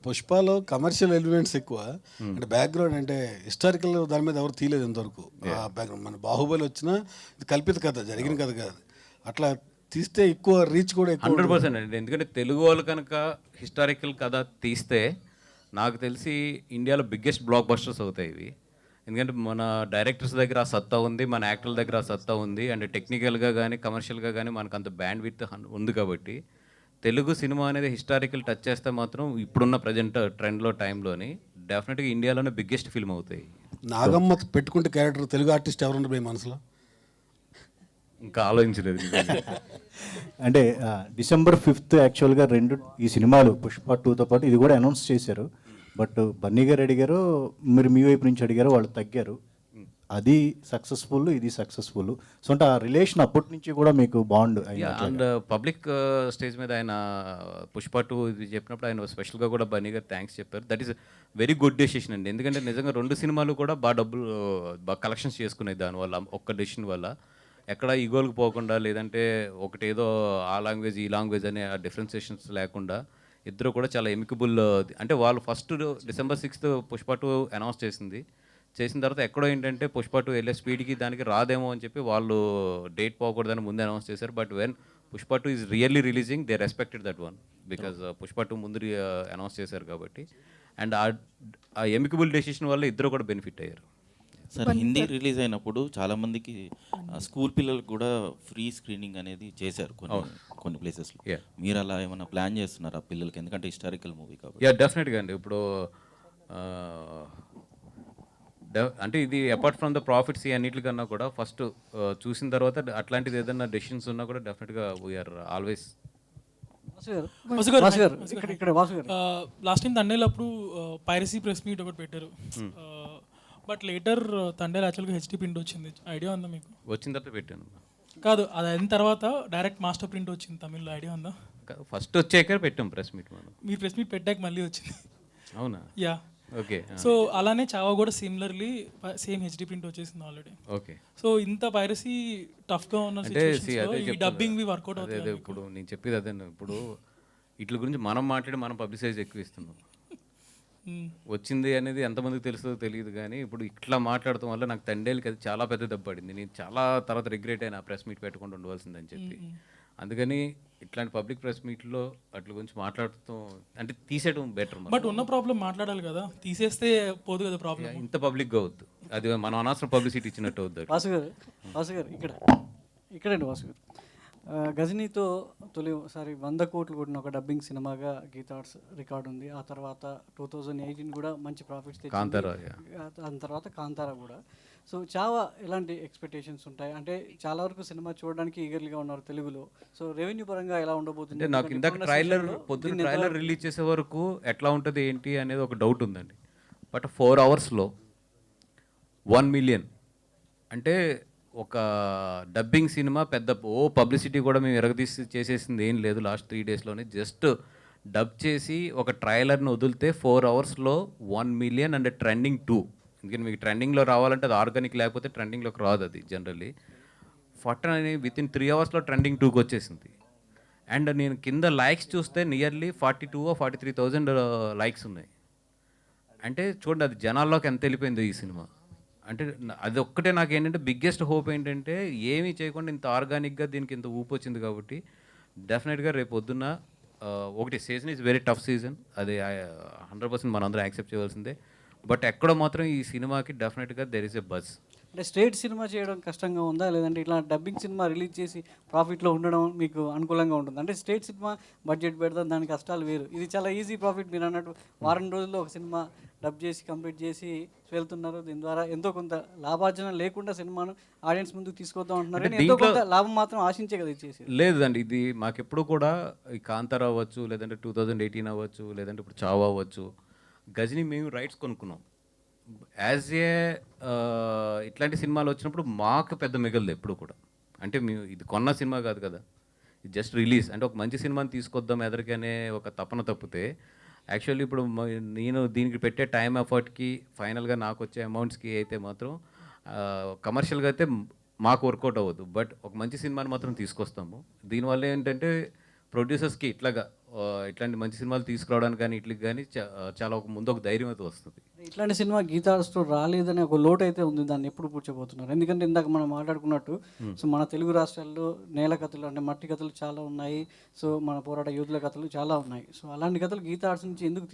పుష్పలో కమర్షియల్ ఎలిమెంట్స్ ఎక్కువ, అంటే బ్యాక్గ్రౌండ్ అంటే హిస్టారికల్ దాని మీద ఎవరు తీయలేదు ఇంతవరకు. బ్యాక్గ్రౌండ్ మన బాహుబలి వచ్చినా ఇది కల్పిత కథ, జరిగిన కథ కాదు. అట్లా తీస్తే ఎక్కువ రీచ్ కూడా ఎక్కువ 100% అండి. ఎందుకంటే తెలుగు వాళ్ళు కనుక హిస్టారికల్ కథ తీస్తే నాకు తెలిసి ఇండియాలో బిగ్గెస్ట్ బ్లాక్ బస్టర్స్ అవుతాయి ఇవి. ఎందుకంటే మన డైరెక్టర్స్ దగ్గర ఆ సత్తా ఉంది, మన యాక్టర్ల దగ్గర ఆ సత్తా ఉంది, అండ్ టెక్నికల్గా కానీ కమర్షియల్గా కానీ మనకు అంత బ్యాండ్ విత్ ఉంది. కాబట్టి తెలుగు సినిమా అనేది హిస్టారికల్ టచ్ చేస్తే మాత్రం ఇప్పుడున్న ప్రజెంట్ ట్రెండ్లో టైంలోని డెఫినెట్గా ఇండియాలోనే బిగ్గెస్ట్ ఫిల్మ్ అవుతాయి. నాగమ్మ పెట్టుకుంటే క్యారెక్టర్ తెలుగు ఆర్టిస్ట్ ఎవరుండే మీ మనసులో? ఇంకా ఆలోచించలేదు. అంటే December 5th యాక్చువల్గా ఈ సినిమాలు పుష్ప 2తో పాటు ఇది కూడా అనౌన్స్ చేశారు. బట్ బన్నీ గారు అడిగారు, మీరు మీ వైపు నుంచి అడిగారు, వాళ్ళు తగ్గారు. అది సక్సెస్ఫుల్, ఇది సక్సెస్ఫుల్. సో అంటే ఆ రిలేషన్ అప్పటి నుంచి కూడా మీకు బాండ్. అండ్ పబ్లిక్ స్టేజ్ మీద ఆయన పుష్ప 2 ఇది చెప్పినప్పుడు ఆయన స్పెషల్గా కూడా బన్నీ గారు థ్యాంక్స్ చెప్పారు. That is very good decision అండి. ఎందుకంటే నిజంగా 2 సినిమాలు కూడా బాగా కలెక్షన్స్ చేసుకున్నాయి దానివల్ల, ఒక్క డెసిషన్ వల్ల. ఎక్కడ ఈగోలకు పోకుండా, లేదంటే ఒకటేదో ఆ లాంగ్వేజ్ ఈ లాంగ్వేజ్ అనే ఆ డిఫరెన్సియేషన్స్ లేకుండా ఇద్దరు కూడా చాలా ఎమికబుల్. అంటే వాళ్ళు first December 6th Pushpa 2 announce చేసిన తర్వాత ఎక్కడో ఏంటంటే పుష్ప 2 వెళ్ళే స్పీడ్కి దానికి రాదేమో అని చెప్పి వాళ్ళు డేట్ పోకూడదని ముందే అనౌన్స్ చేశారు. But when Pushpa 2 is really releasing, they respected that one because Pushpa 2 ముందు అనౌన్స్ చేశారు కాబట్టి. అండ్ ఆ ఎమికబుల్ డెసిషన్ వల్ల ఇద్దరు కూడా బెనిఫిట్ అయ్యారు. సార్, హిందీ రిలీజ్ అయినప్పుడు చాలామందికి స్కూల్ పిల్లలకు కూడా ఫ్రీ స్క్రీనింగ్ అనేది చేశారు కొన్ని ప్లేసెస్లో. మీరు అలా ఏమైనా ప్లాన్ చేస్తున్నారా పిల్లలకి? ఎందుకంటే హిస్టారికల్ మూవీ కాబట్టి. డెఫినెట్గా అండి. ఇప్పుడు అంటే ఇది అపార్ట్ ఫ్రమ్ ద ప్రాఫిట్స్ అన్నిటికన్నా కూడా ఫస్ట్ చూసిన తర్వాత అట్లాంటిది ఏదైనా డెసిషన్స్ ఉన్నా కూడా డెఫినెట్గా వీఆర్ ఆల్వేస్ లాస్ట్ టైం తండేలప్పుడు పైరసీ ప్రెస్ మీట్ ఒకటి పెట్టారు. బట్ లేటర్ తండేలు యాక్చువల్గా హెచ్డి ప్రింట్ వచ్చింది. ఐడియా ఉందా మీకు? వచ్చిన తర్వాత పెట్టాను. కాదు, అది అయిన తర్వాత డైరెక్ట్ మాస్టర్ ప్రింట్ వచ్చింది తమిళ్లో. ఐడియా ఉందా? ఫస్ట్ వచ్చాక పెట్టాం ప్రెస్ మీట్. మనం మీ ప్రెస్ మీట్ పెట్టాక మళ్ళీ వచ్చింది. అవునా? యా. ఓకే. సో అలానే చావా కూడా సిమిలర్లీ సేమ్ హెచ్డి ప్రింట్ వచ్చేసింది ఆల్రెడీ. ఓకే. సో ఇంత పైరసీ టఫ్గా ఉన్న సిచువేషన్స్లో ఈ డబ్బింగ్ వర్కౌట్ అవుతుంది. ఇప్పుడు నేను చెప్పేది అదే. ఇప్పుడు వీటి గురించి మనం మాట్లాడి మనం పబ్లిసైజ్ ఎక్కువ ఇస్తున్నాం. వచ్చింది అనేది ఎంతమందికి తెలుస్తుందో తెలియదు, కానీ ఇప్పుడు ఇట్లా మాట్లాడటం వల్ల నాకు తండేలకి అది చాలా పెద్ద దెబ్బ పడింది. నేను చాలా తర్వాత రిగ్రెట్ అయినా ప్రెస్ మీట్ పెట్టకుండా ఉండవలసిందని చెప్పి. అందుకని ఇట్లాంటి పబ్లిక్ ప్రెస్ మీట్లో అట్ల గురించి మాట్లాడుతాం అంటే తీసేయడం బెటర్. బట్ ఉన్న ప్రాబ్లం మాట్లాడాలి కదా, తీసేస్తే పోదు కదా ప్రాబ్లం. ఇంత పబ్లిక్గా అవుద్దు, అది మనం అనవసరం పబ్లిసిటీ ఇచ్చినట్టు అవుద్ది. వాసు గారు ఇక్కడండి వాసు గారు, గజనీతో తొలిసారి 100 కోట్లు కొట్టిన ఒక డబ్బింగ్ సినిమాగా గీతా ఆర్ట్స్ రికార్డ్ ఉంది. ఆ తర్వాత 2018 కూడా మంచి ప్రాఫిట్స్ తెచ్చింది. దాని తర్వాత కాంతారా కూడా. సో చావా ఎలాంటి ఎక్స్పెక్టేషన్స్ ఉంటాయి? అంటే చాలా వరకు సినిమా చూడడానికి ఈగర్లీగా ఉన్నారు తెలుగులో. సో రెవెన్యూ పరంగా ఎలా ఉండబోతుంది? అంటే నాకు ఇందాక పొద్దున్న ట్రైలర్ రిలీజ్ చేసే వరకు ఎట్లా ఉంటుంది ఏంటి అనేది ఒక డౌట్ ఉందండి. బట్ 4 అవర్స్లో 1 మిలియన్ అంటే ఒక డబ్బింగ్ సినిమా పెద్ద పబ్లిసిటీ కూడా మేము ఎరగదీసి చేసేసింది ఏం లేదు. లాస్ట్ 3 డేస్లోనే జస్ట్ డబ్ చేసి ఒక ట్రైలర్ని వదిలితే 4 అవర్స్లో 1 మిలియన్ అండ్ ట్రెండింగ్ 2. ఎందుకంటే మీకు ట్రెండింగ్లో రావాలంటే అది ఆర్గానిక్, లేకపోతే ట్రెండింగ్లోకి రాదు అది జనరల్లీ. ఫట్ అని వితిన్ 3 అవర్స్లో ట్రెండింగ్ 2కి వచ్చేసింది. అండ్ నేను కింద లైక్స్ చూస్తే నియర్లీ 42,000 or 43,000 లైక్స్ ఉన్నాయి. అంటే చూడండి అది జనాల్లోకి ఎంత వెళ్ళిపోయిందో ఈ సినిమా. అంటే అది ఒక్కటే నాకు ఏంటంటే బిగ్గెస్ట్ హోప్ ఏంటంటే ఏమీ చేయకుండా ఇంత ఆర్గానిక్గా దీనికి ఇంత ఊపు వచ్చింది కాబట్టి డెఫినెట్గా రేపు పొద్దున్న ఒకటి season is very tough season, అది 100% మనందరం యాక్సెప్ట్ చేయవలసిందే. బట్ ఎక్కడో మాత్రం ఈ సినిమాకి డెఫినెట్గా దెర్ ఇస్ ఎ బజ్. అంటే స్టేట్ సినిమా చేయడం కష్టంగా ఉందా, లేదంటే ఇట్లా డబ్బింగ్ సినిమా రిలీజ్ చేసి ప్రాఫిట్లో ఉండడం మీకు అనుకూలంగా ఉంటుంది? అంటే స్టేట్ సినిమా బడ్జెట్ పెడతాం, దాని కష్టాలు వేరు. ఇది చాలా ఈజీ ప్రాఫిట్. మీరు అన్నట్టు వారం రోజుల్లో ఒక సినిమా డబ్ చేసి కంప్లీట్ చేసి వెళ్తున్నారు. దీని ద్వారా ఎంతో కొంత లాభార్జన లేకుండా సినిమాను ఆడియన్స్ ముందుకు తీసుకొద్దాం అంటున్నారు, కానీ ఎంతో కొంత లాభం మాత్రం ఆశించే కదా ఇచ్చేసి. లేదండి, ఇది మాకెప్పుడు కూడా ఈ కాంతారా అవ్వచ్చు, లేదంటే 2018 అవ్వచ్చు, లేదంటే ఇప్పుడు చావా అవ్వచ్చు, గజని మేము రైట్స్ కొనుక్కున్నాం. యాజ్ ఏ ఇట్లాంటి సినిమాలు వచ్చినప్పుడు మాకు పెద్ద మిగలదు ఎప్పుడు కూడా. అంటే మేము ఇది కొన్న సినిమా కాదు కదా, ఇది జస్ట్ రిలీజ్. అంటే ఒక మంచి సినిమాని తీసుకొద్దాం ఎదరికనే ఒక తపన తప్పితే యాక్చువల్లీ ఇప్పుడు నేను దీనికి పెట్టే టైం ఎఫర్ట్కి ఫైనల్గా నాకు వచ్చే అమౌంట్స్కి అయితే మాత్రం కమర్షియల్గా అయితే మాకు వర్కౌట్ అవ్వదు. బట్ ఒక మంచి సినిమాని మాత్రం తీసుకొస్తాము. దీనివల్ల ఏంటంటే ప్రొడ్యూసర్స్కి ఇట్లాంటి మంచి సినిమాలు తీసుకురావడానికి కానీ ఇట్లకి కానీ చాలా ముందు ఒక ధైర్యం అయితే వస్తుంది. ఇట్లాంటి సినిమా గీతా ఆర్ట్స్లో రాలేదని ఒక లోటు అయితే ఉంది. దాన్ని ఎప్పుడు పూడ్చబోతున్నారు? ఎందుకంటే ఇందాక మనం మాట్లాడుకున్నట్టు సో మన తెలుగు రాష్ట్రాల్లో నేల కథలు అంటే మట్టి కథలు చాలా ఉన్నాయి. సో మన పోరాట యోధుల కథలు చాలా ఉన్నాయి. సో అలాంటి కథలు గీతా ఆర్ట్స్ నుంచి ఎందుకు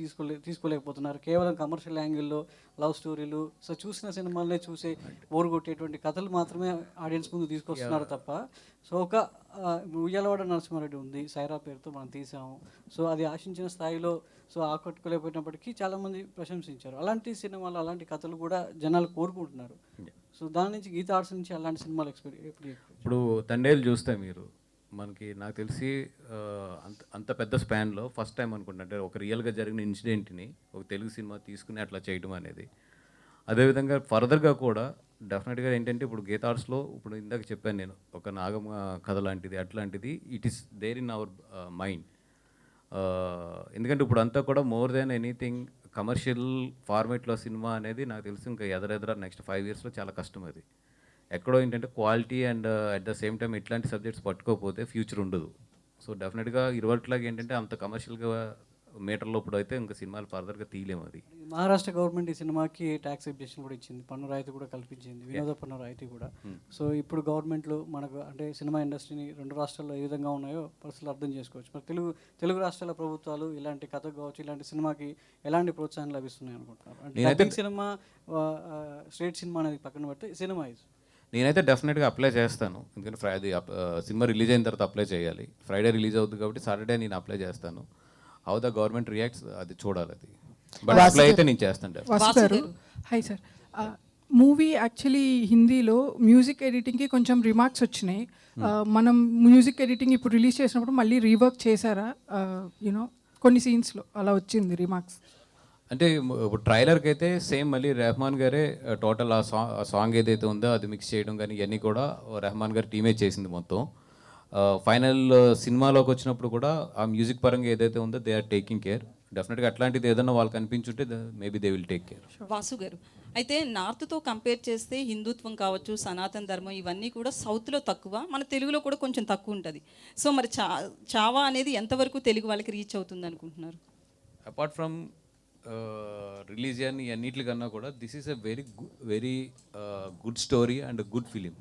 తీసుకోలేకపోతున్నారు? కేవలం కమర్షియల్ యాంగిల్లో లవ్ స్టోరీలు, సో చూసిన సినిమాలనే చూసే బోర్ కొట్టేటువంటి కథలు మాత్రమే ఆడియన్స్ ముందు తీసుకొస్తున్నారు తప్ప. సో ఒక ఉయ్యాలవాడ నరసింహారెడ్డి ఉంది, సైరా పేరుతో మనం తీసాము. సో అది ఆశించిన స్థాయిలో సో ఆకట్టుకోలేకపోయినప్పటికీ చాలామంది ప్రశంసించారు. అలాంటి సినిమాలు అలాంటి కథలు కూడా జనాలు కోరుకుంటున్నారు. సో దాని నుంచి గీతా ఆర్ట్స్ నుంచి అలాంటి సినిమాలు ఇప్పుడు తండేలు చూస్తే మీరు మనకి నాకు తెలిసి అంత పెద్ద స్పాన్లో ఫస్ట్ టైం అనుకుంటా, అంటే ఒక రియల్గా జరిగిన ఇన్సిడెంట్ని ఒక తెలుగు సినిమా తీసుకుని అట్లా చేయడం అనేది. అదేవిధంగా ఫర్దర్గా కూడా డెఫినెట్గా ఏంటంటే ఇప్పుడు గీతా ఆర్ట్స్లో ఇప్పుడు ఇందాక చెప్పాను నేను, ఒక నాగమ్మ కథ లాంటిది అట్లాంటిది it is there in our mind. ఎందుకంటే ఇప్పుడు అంతా కూడా మోర్ దెన్ ఎనీథింగ్ కమర్షియల్ ఫార్మేట్లో సినిమా అనేది నాకు తెలిసి ఇంకా ఎదరెదర నెక్స్ట్ 5 yearsలో చాలా కష్టం. అది ఎక్కడో ఏంటంటే quality and at the same time ఇట్లాంటి సబ్జెక్ట్స్ పట్టుకోకపోతే ఫ్యూచర్ ఉండదు. సో డెఫినెట్గా ఇరువట్లాగా ఏంటంటే అంత కమర్షియల్గా మీటర్లో ఇప్పుడు అయితే ఇంకా సినిమాలు ఫర్దర్గా తీయలేము. అది మహారాష్ట్ర గవర్నమెంట్ ఈ సినిమాకి ట్యాక్స్ ఎగ్జెప్షన్ కూడా ఇచ్చింది, పన్ను రాయితీ కూడా కల్పించింది, వినోద పన్ను రాయితీ కూడా. సో ఇప్పుడు గవర్నమెంట్లు మనకు అంటే సినిమా ఇండస్ట్రీని 2 రాష్ట్రాల్లో ఏ విధంగా ఉన్నాయో పరిస్థితులు అర్థం చేసుకోవచ్చు. మరి తెలుగు రాష్ట్రాల ప్రభుత్వాలు ఇలాంటి కథ కావచ్చు, ఇలాంటి సినిమాకి ఎలాంటి ప్రోత్సాహం లభిస్తున్నాయి అనుకుంటున్నారు? అంటే సినిమా స్టేట్ సినిమా అనేది పక్కన పెడితే సినిమా నేనైతే డెఫినెట్గా అప్లై చేస్తాను. ఎందుకంటే ఫ్రైడే సినిమా రిలీజ్ అయిన తర్వాత అప్లై చేయాలి. ఫ్రైడే రిలీజ్ అవుతుంది కాబట్టి సాటర్డే నేను అప్లై చేస్తాను. హౌ ద గవర్నమెంట్ రియాక్ట్స్ అది చూడాలి. అది బట్ అప్లై అయితే నేను చేస్తాను. హాయ్ సార్, మూవీ యాక్చువల్లీ హిందీలో మ్యూజిక్ ఎడిటింగ్కి కొంచెం రిమార్క్స్ వచ్చినాయి. మనం మ్యూజిక్ ఎడిటింగ్ ఇప్పుడు రిలీజ్ చేసినప్పుడు మళ్ళీ రీవర్క్ చేశారా? యూనో కొన్ని సీన్స్లో అలా వచ్చింది రిమార్క్స్. అంటే ఇప్పుడు ట్రైలర్కి అయితే సేమ్ మళ్ళీ రెహమాన్ గారే టోటల్ ఆ సాంగ్ ఏదైతే ఉందో అది మిక్స్ చేయడం కానీ ఇవన్నీ కూడా రెహమాన్ గారి టీమే చేసింది మొత్తం. ఫైనల్ సినిమాలోకి వచ్చినప్పుడు కూడా ఆ మ్యూజిక్ పరంగా ఏదైతే ఉందో దే ఆర్ టేకింగ్ కేర్. డెఫినెట్గా అట్లాంటిది ఏదైనా వాళ్ళకి అనిపించుంటే maybe they will take care. Vasu garu, అయితే నార్త్తో కంపేర్ చేస్తే హిందుత్వం కావచ్చు, సనాతన ధర్మం ఇవన్నీ కూడా సౌత్లో తక్కువ, మన తెలుగులో కూడా కొంచెం తక్కువ ఉంటుంది. సో మరి చావా అనేది ఎంతవరకు తెలుగు వాళ్ళకి రీచ్ అవుతుంది అనుకుంటున్నారు? అపార్ట్ ఫ్రమ్ రిలీజియన్ అన్నిటికన్నా కూడా this is a very good story and good film.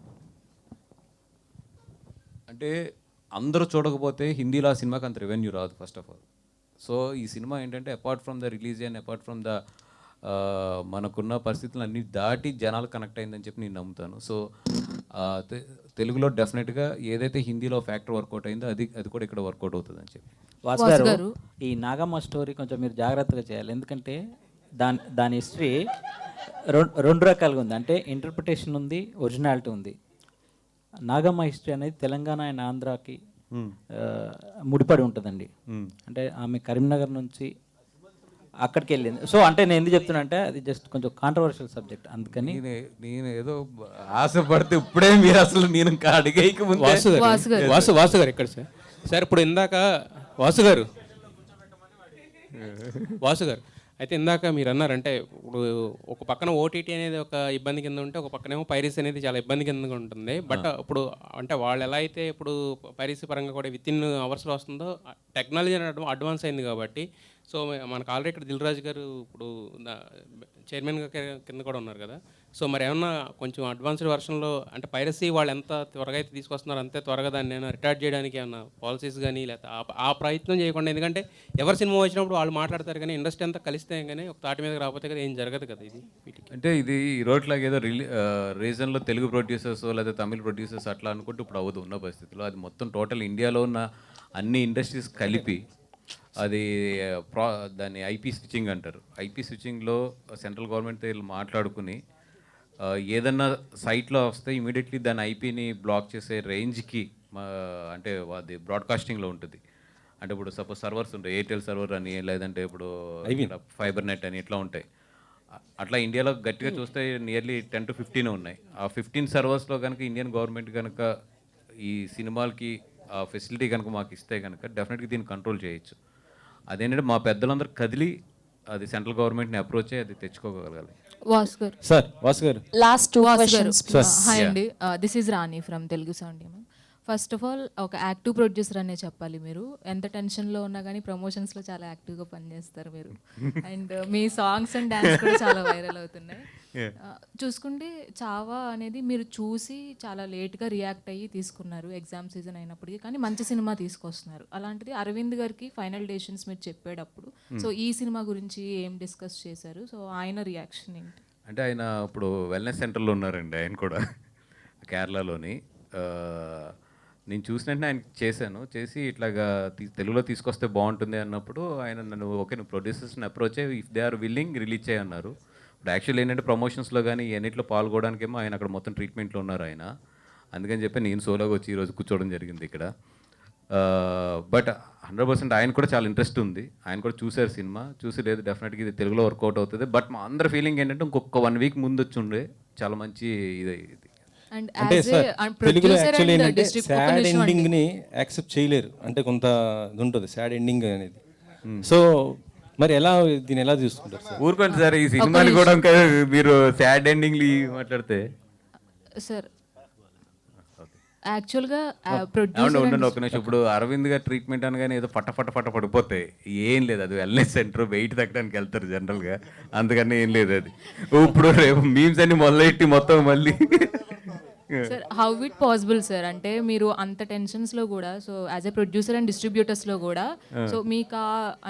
అంటే అందరూ చూడకపోతే హిందీలో ఆ సినిమాకి అంత రెవెన్యూ రాదు ఫస్ట్ ఆఫ్ ఆల్. సో ఈ సినిమా ఏంటంటే apart from the religion, apart from the మనకున్న పరిస్థితులు అన్ని దాటి జనాలు కనెక్ట్ అయిందని చెప్పి నేను నమ్ముతాను. సో తెలుగులో డెఫినెట్గా ఏదైతే హిందీలో ఫ్యాక్టర్ వర్కౌట్ అయిందో అది కూడా ఇక్కడ వర్కౌట్ అవుతుంది అని చెప్పి. వాసు గారు, ఈ నాగమ్మ స్టోరీ కొంచెం మీరు జాగ్రత్తగా చేయాలి. ఎందుకంటే దాని హిస్టరీ రెండు రకాలుగా ఉంది. అంటే ఇంటర్ప్రిటేషన్ ఉంది, ఒరిజినాలిటీ ఉంది. నాగమ్మ హిస్టరీ అనేది తెలంగాణ అండ్ ఆంధ్రాకి ముడిపడి ఉంటుందండి. అంటే ఆమె కరీంనగర్ నుంచి అక్కడికి వెళ్ళింది. సో అంటే నేను ఎందుకు చెప్తున్నా అంటే అది జస్ట్ కొంచెం కాంట్రవర్షియల్ సబ్జెక్ట్, అందుకని నేను ఏదో ఆశపడితే ఇప్పుడే మీరు అసలు నేను అడిగేయక ముందు వాసు గారు ఎక్కడ సార్ ఇప్పుడు ఇందాక వాసు గారు అయితే ఇందాక మీరు అన్నారంటే ఇప్పుడు ఒక పక్కన ఓటీటీ అనేది ఒక ఇబ్బంది కింద ఉంటే ఒక పక్కనేమో పైరసీ అనేది చాలా ఇబ్బంది కింద ఉంటుంది. బట్ ఇప్పుడు అంటే వాళ్ళు ఎలా అయితే ఇప్పుడు పైరసీ పరంగా కూడా విత్ ఇన్ అవర్స్లో వస్తుందో టెక్నాలజీ అడ్వాన్స్ అయింది కాబట్టి. సో మనకు ఆల్రెడీ ఇక్కడ దిల్ రాజు గారు ఇప్పుడు చైర్మన్గా కింద కూడా ఉన్నారు కదా. సో మరి ఏమన్నా కొంచెం అడ్వాన్స్డ్ వర్షన్లో అంటే పైరసీ వాళ్ళు ఎంత త్వరగా అయితే తీసుకొస్తున్నారు అంతే త్వరగా దాన్ని ఏమైనా రిటార్ట్ చేయడానికి ఏమన్నా పాలసీస్ కానీ లేకపోతే ఆ ప్రయత్నం చేయకుండా, ఎందుకంటే ఎవరి సినిమా వచ్చినప్పుడు వాళ్ళు మాట్లాడతారు కానీ ఇండస్ట్రీ అంతా కలిస్తే కానీ ఒక తాటి మీద రాకపోతే కదా ఏం జరగదు కదా. ఇది అంటే ఇది ఈ రోడ్లాగా ఏదో రీజన్లో తెలుగు ప్రొడ్యూసర్స్ లేదా తమిళ ప్రొడ్యూసర్స్ అట్లా అనుకుంటూ ఇప్పుడు అవ్వదు ఉన్న పరిస్థితుల్లో. అది మొత్తం టోటల్ ఇండియాలో ఉన్న అన్ని ఇండస్ట్రీస్ కలిపి అది దాన్ని ఐపీ స్విచ్చింగ్ అంటారు. ఐపీ స్విచ్చింగ్లో సెంట్రల్ గవర్నమెంట్తో వీళ్ళు మాట్లాడుకుని ఏదన్నా సైట్లో వస్తే ఇమీడియట్లీ దాని ఐపీని బ్లాక్ చేసే రేంజ్కి అంటే అది బ్రాడ్కాస్టింగ్లో ఉంటుంది. అంటే ఇప్పుడు సపోజ్ సర్వర్స్ ఉంటాయి, ఎయిర్టెల్ సర్వర్ అని లేదంటే ఇప్పుడు ఫైబర్ నెట్ అని ఇట్లా ఉంటాయి. అట్లా ఇండియాలో గట్టిగా చూస్తే నియర్లీ 10 to 15 ఉన్నాయి. ఆ 15 సర్వర్స్లో కనుక ఇండియన్ గవర్నమెంట్ కనుక ఈ సినిమాలకి ఆ ఫెసిలిటీ కనుక మాకు ఇస్తే కనుక డెఫినెట్గా దీన్ని కంట్రోల్ చేయొచ్చు. అదేంటంటే మా పెద్దలందరూ కదిలి అది సెంట్రల్ గవర్నమెంట్ని అప్రోచ్ అయ్యి అది తెచ్చుకోగలగాలి. వాసు గారు లాస్ట్ 2 questions. హాయ్ అండి, this is Rani from Telugu sound. First of all ఒక యాక్టివ్ ప్రొడ్యూసర్ అనే చెప్పాలి. మీరు ఎంత టెన్షన్లో ఉన్నా కానీ ప్రమోషన్స్లో చాలా యాక్టివ్గా పనిచేస్తారు మీరు. And me songs and dance కూడా చాలా వైరల్ అవుతున్నాయి. చూసుకుంటే చావా అనేది మీరు చూసి చాలా లేట్గా రియాక్ట్ అయ్యి తీసుకున్నారు ఎగ్జామ్ సీజన్ అయినప్పటికీ, కానీ మంచి సినిమా తీసుకొస్తున్నారు. అలాంటిది అరవింద్ గారికి ఫైనల్ డెసిషన్స్ మీరు చెప్పేటప్పుడు సో ఈ సినిమా గురించి ఏం డిస్కస్ చేశారు? సో ఆయన రియాక్షన్ ఏంటి? అంటే ఆయన ఇప్పుడు వెల్నెస్ సెంటర్లో ఉన్నారండి. ఆయన కూడా కేరళలోని. నేను చూసినట్టు ఆయన చేసి ఇట్లాగా తెలుగులో తీసుకొస్తే బాగుంటుంది అన్నప్పుడు ఆయన నన్ను నువ్వు ప్రొడ్యూసర్స్ని అప్రోచ్ అయ్యి if they are willing release చేయన్నారు. ఇప్పుడు యాక్చువల్ ఏంటంటే ప్రమోషన్స్లో కానీ ఎన్నిట్లో పాల్గొనడానికేమో ఆయన అక్కడ మొత్తం ట్రీట్మెంట్లో ఉన్నారు ఆయన. అందుకని చెప్పి నేను సోలోగా వచ్చి ఈరోజు కూర్చోవడం జరిగింది ఇక్కడ. బట్ 100% ఆయన కూడా చాలా ఇంట్రెస్ట్ ఉంది. ఆయన కూడా చూశారు సినిమా, చూసి లేదు డెఫినెట్గా ఇది తెలుగులో వర్కౌట్ అవుతుంది. బట్ మా అందరి ఫీలింగ్ ఏంటంటే ఇంకొక 1 week ముందు వచ్చి ఉండే చాలా మంచి ఇది. అంటే సార్ తెలుగులో యాక్చువల్లీ ఏంటంటే సాడ్ ఎండింగ్ని యాక్సెప్ట్ చేయలేరు. అంటే కొంత ఇది ఉంటుంది సాడ్ ఎండింగ్ అనేది. సో మరి దీన్ని ఎలా చూసుకుంటారు సార్? ఊరుకోండి సార్, ఈ సినిమాని కూడా మీరు సాడ్ ఎండింగ్లు మాట్లాడితే సార్ యాక్చువల్గా ఉండండి ఒక నిమిషం. ఇప్పుడు అరవింద్ గారు ట్రీట్మెంట్ అనగానే ఏదో ఫట పడిపోతాయి. ఏం లేదు, అది వెల్నెస్ సెంటర్ వెయిట్ తగ్గడానికి వెళ్తారు జనరల్గా, అందుకని ఏం లేదు. అది ఇప్పుడు రేపు మీమ్స్ అన్ని మొదలెట్టి మొత్తం మళ్ళీ sir how it possible sir? అంటే మీరు అంత టెన్షన్స్లో కూడా so as a producer and డిస్ట్రిబ్యూటర్స్లో కూడా సో మీకు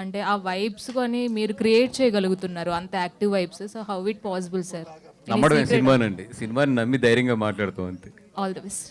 అంటే ఆ వైబ్స్ కొని మీరు క్రియేట్ చేయగలుగుతున్నారు అంత active vibes. So how it possible sir? నమ్మడమే సినిమానండి. సినిమాని నమ్మి ధైర్యంగా మాట్లాడుతాం అంతే. All the best.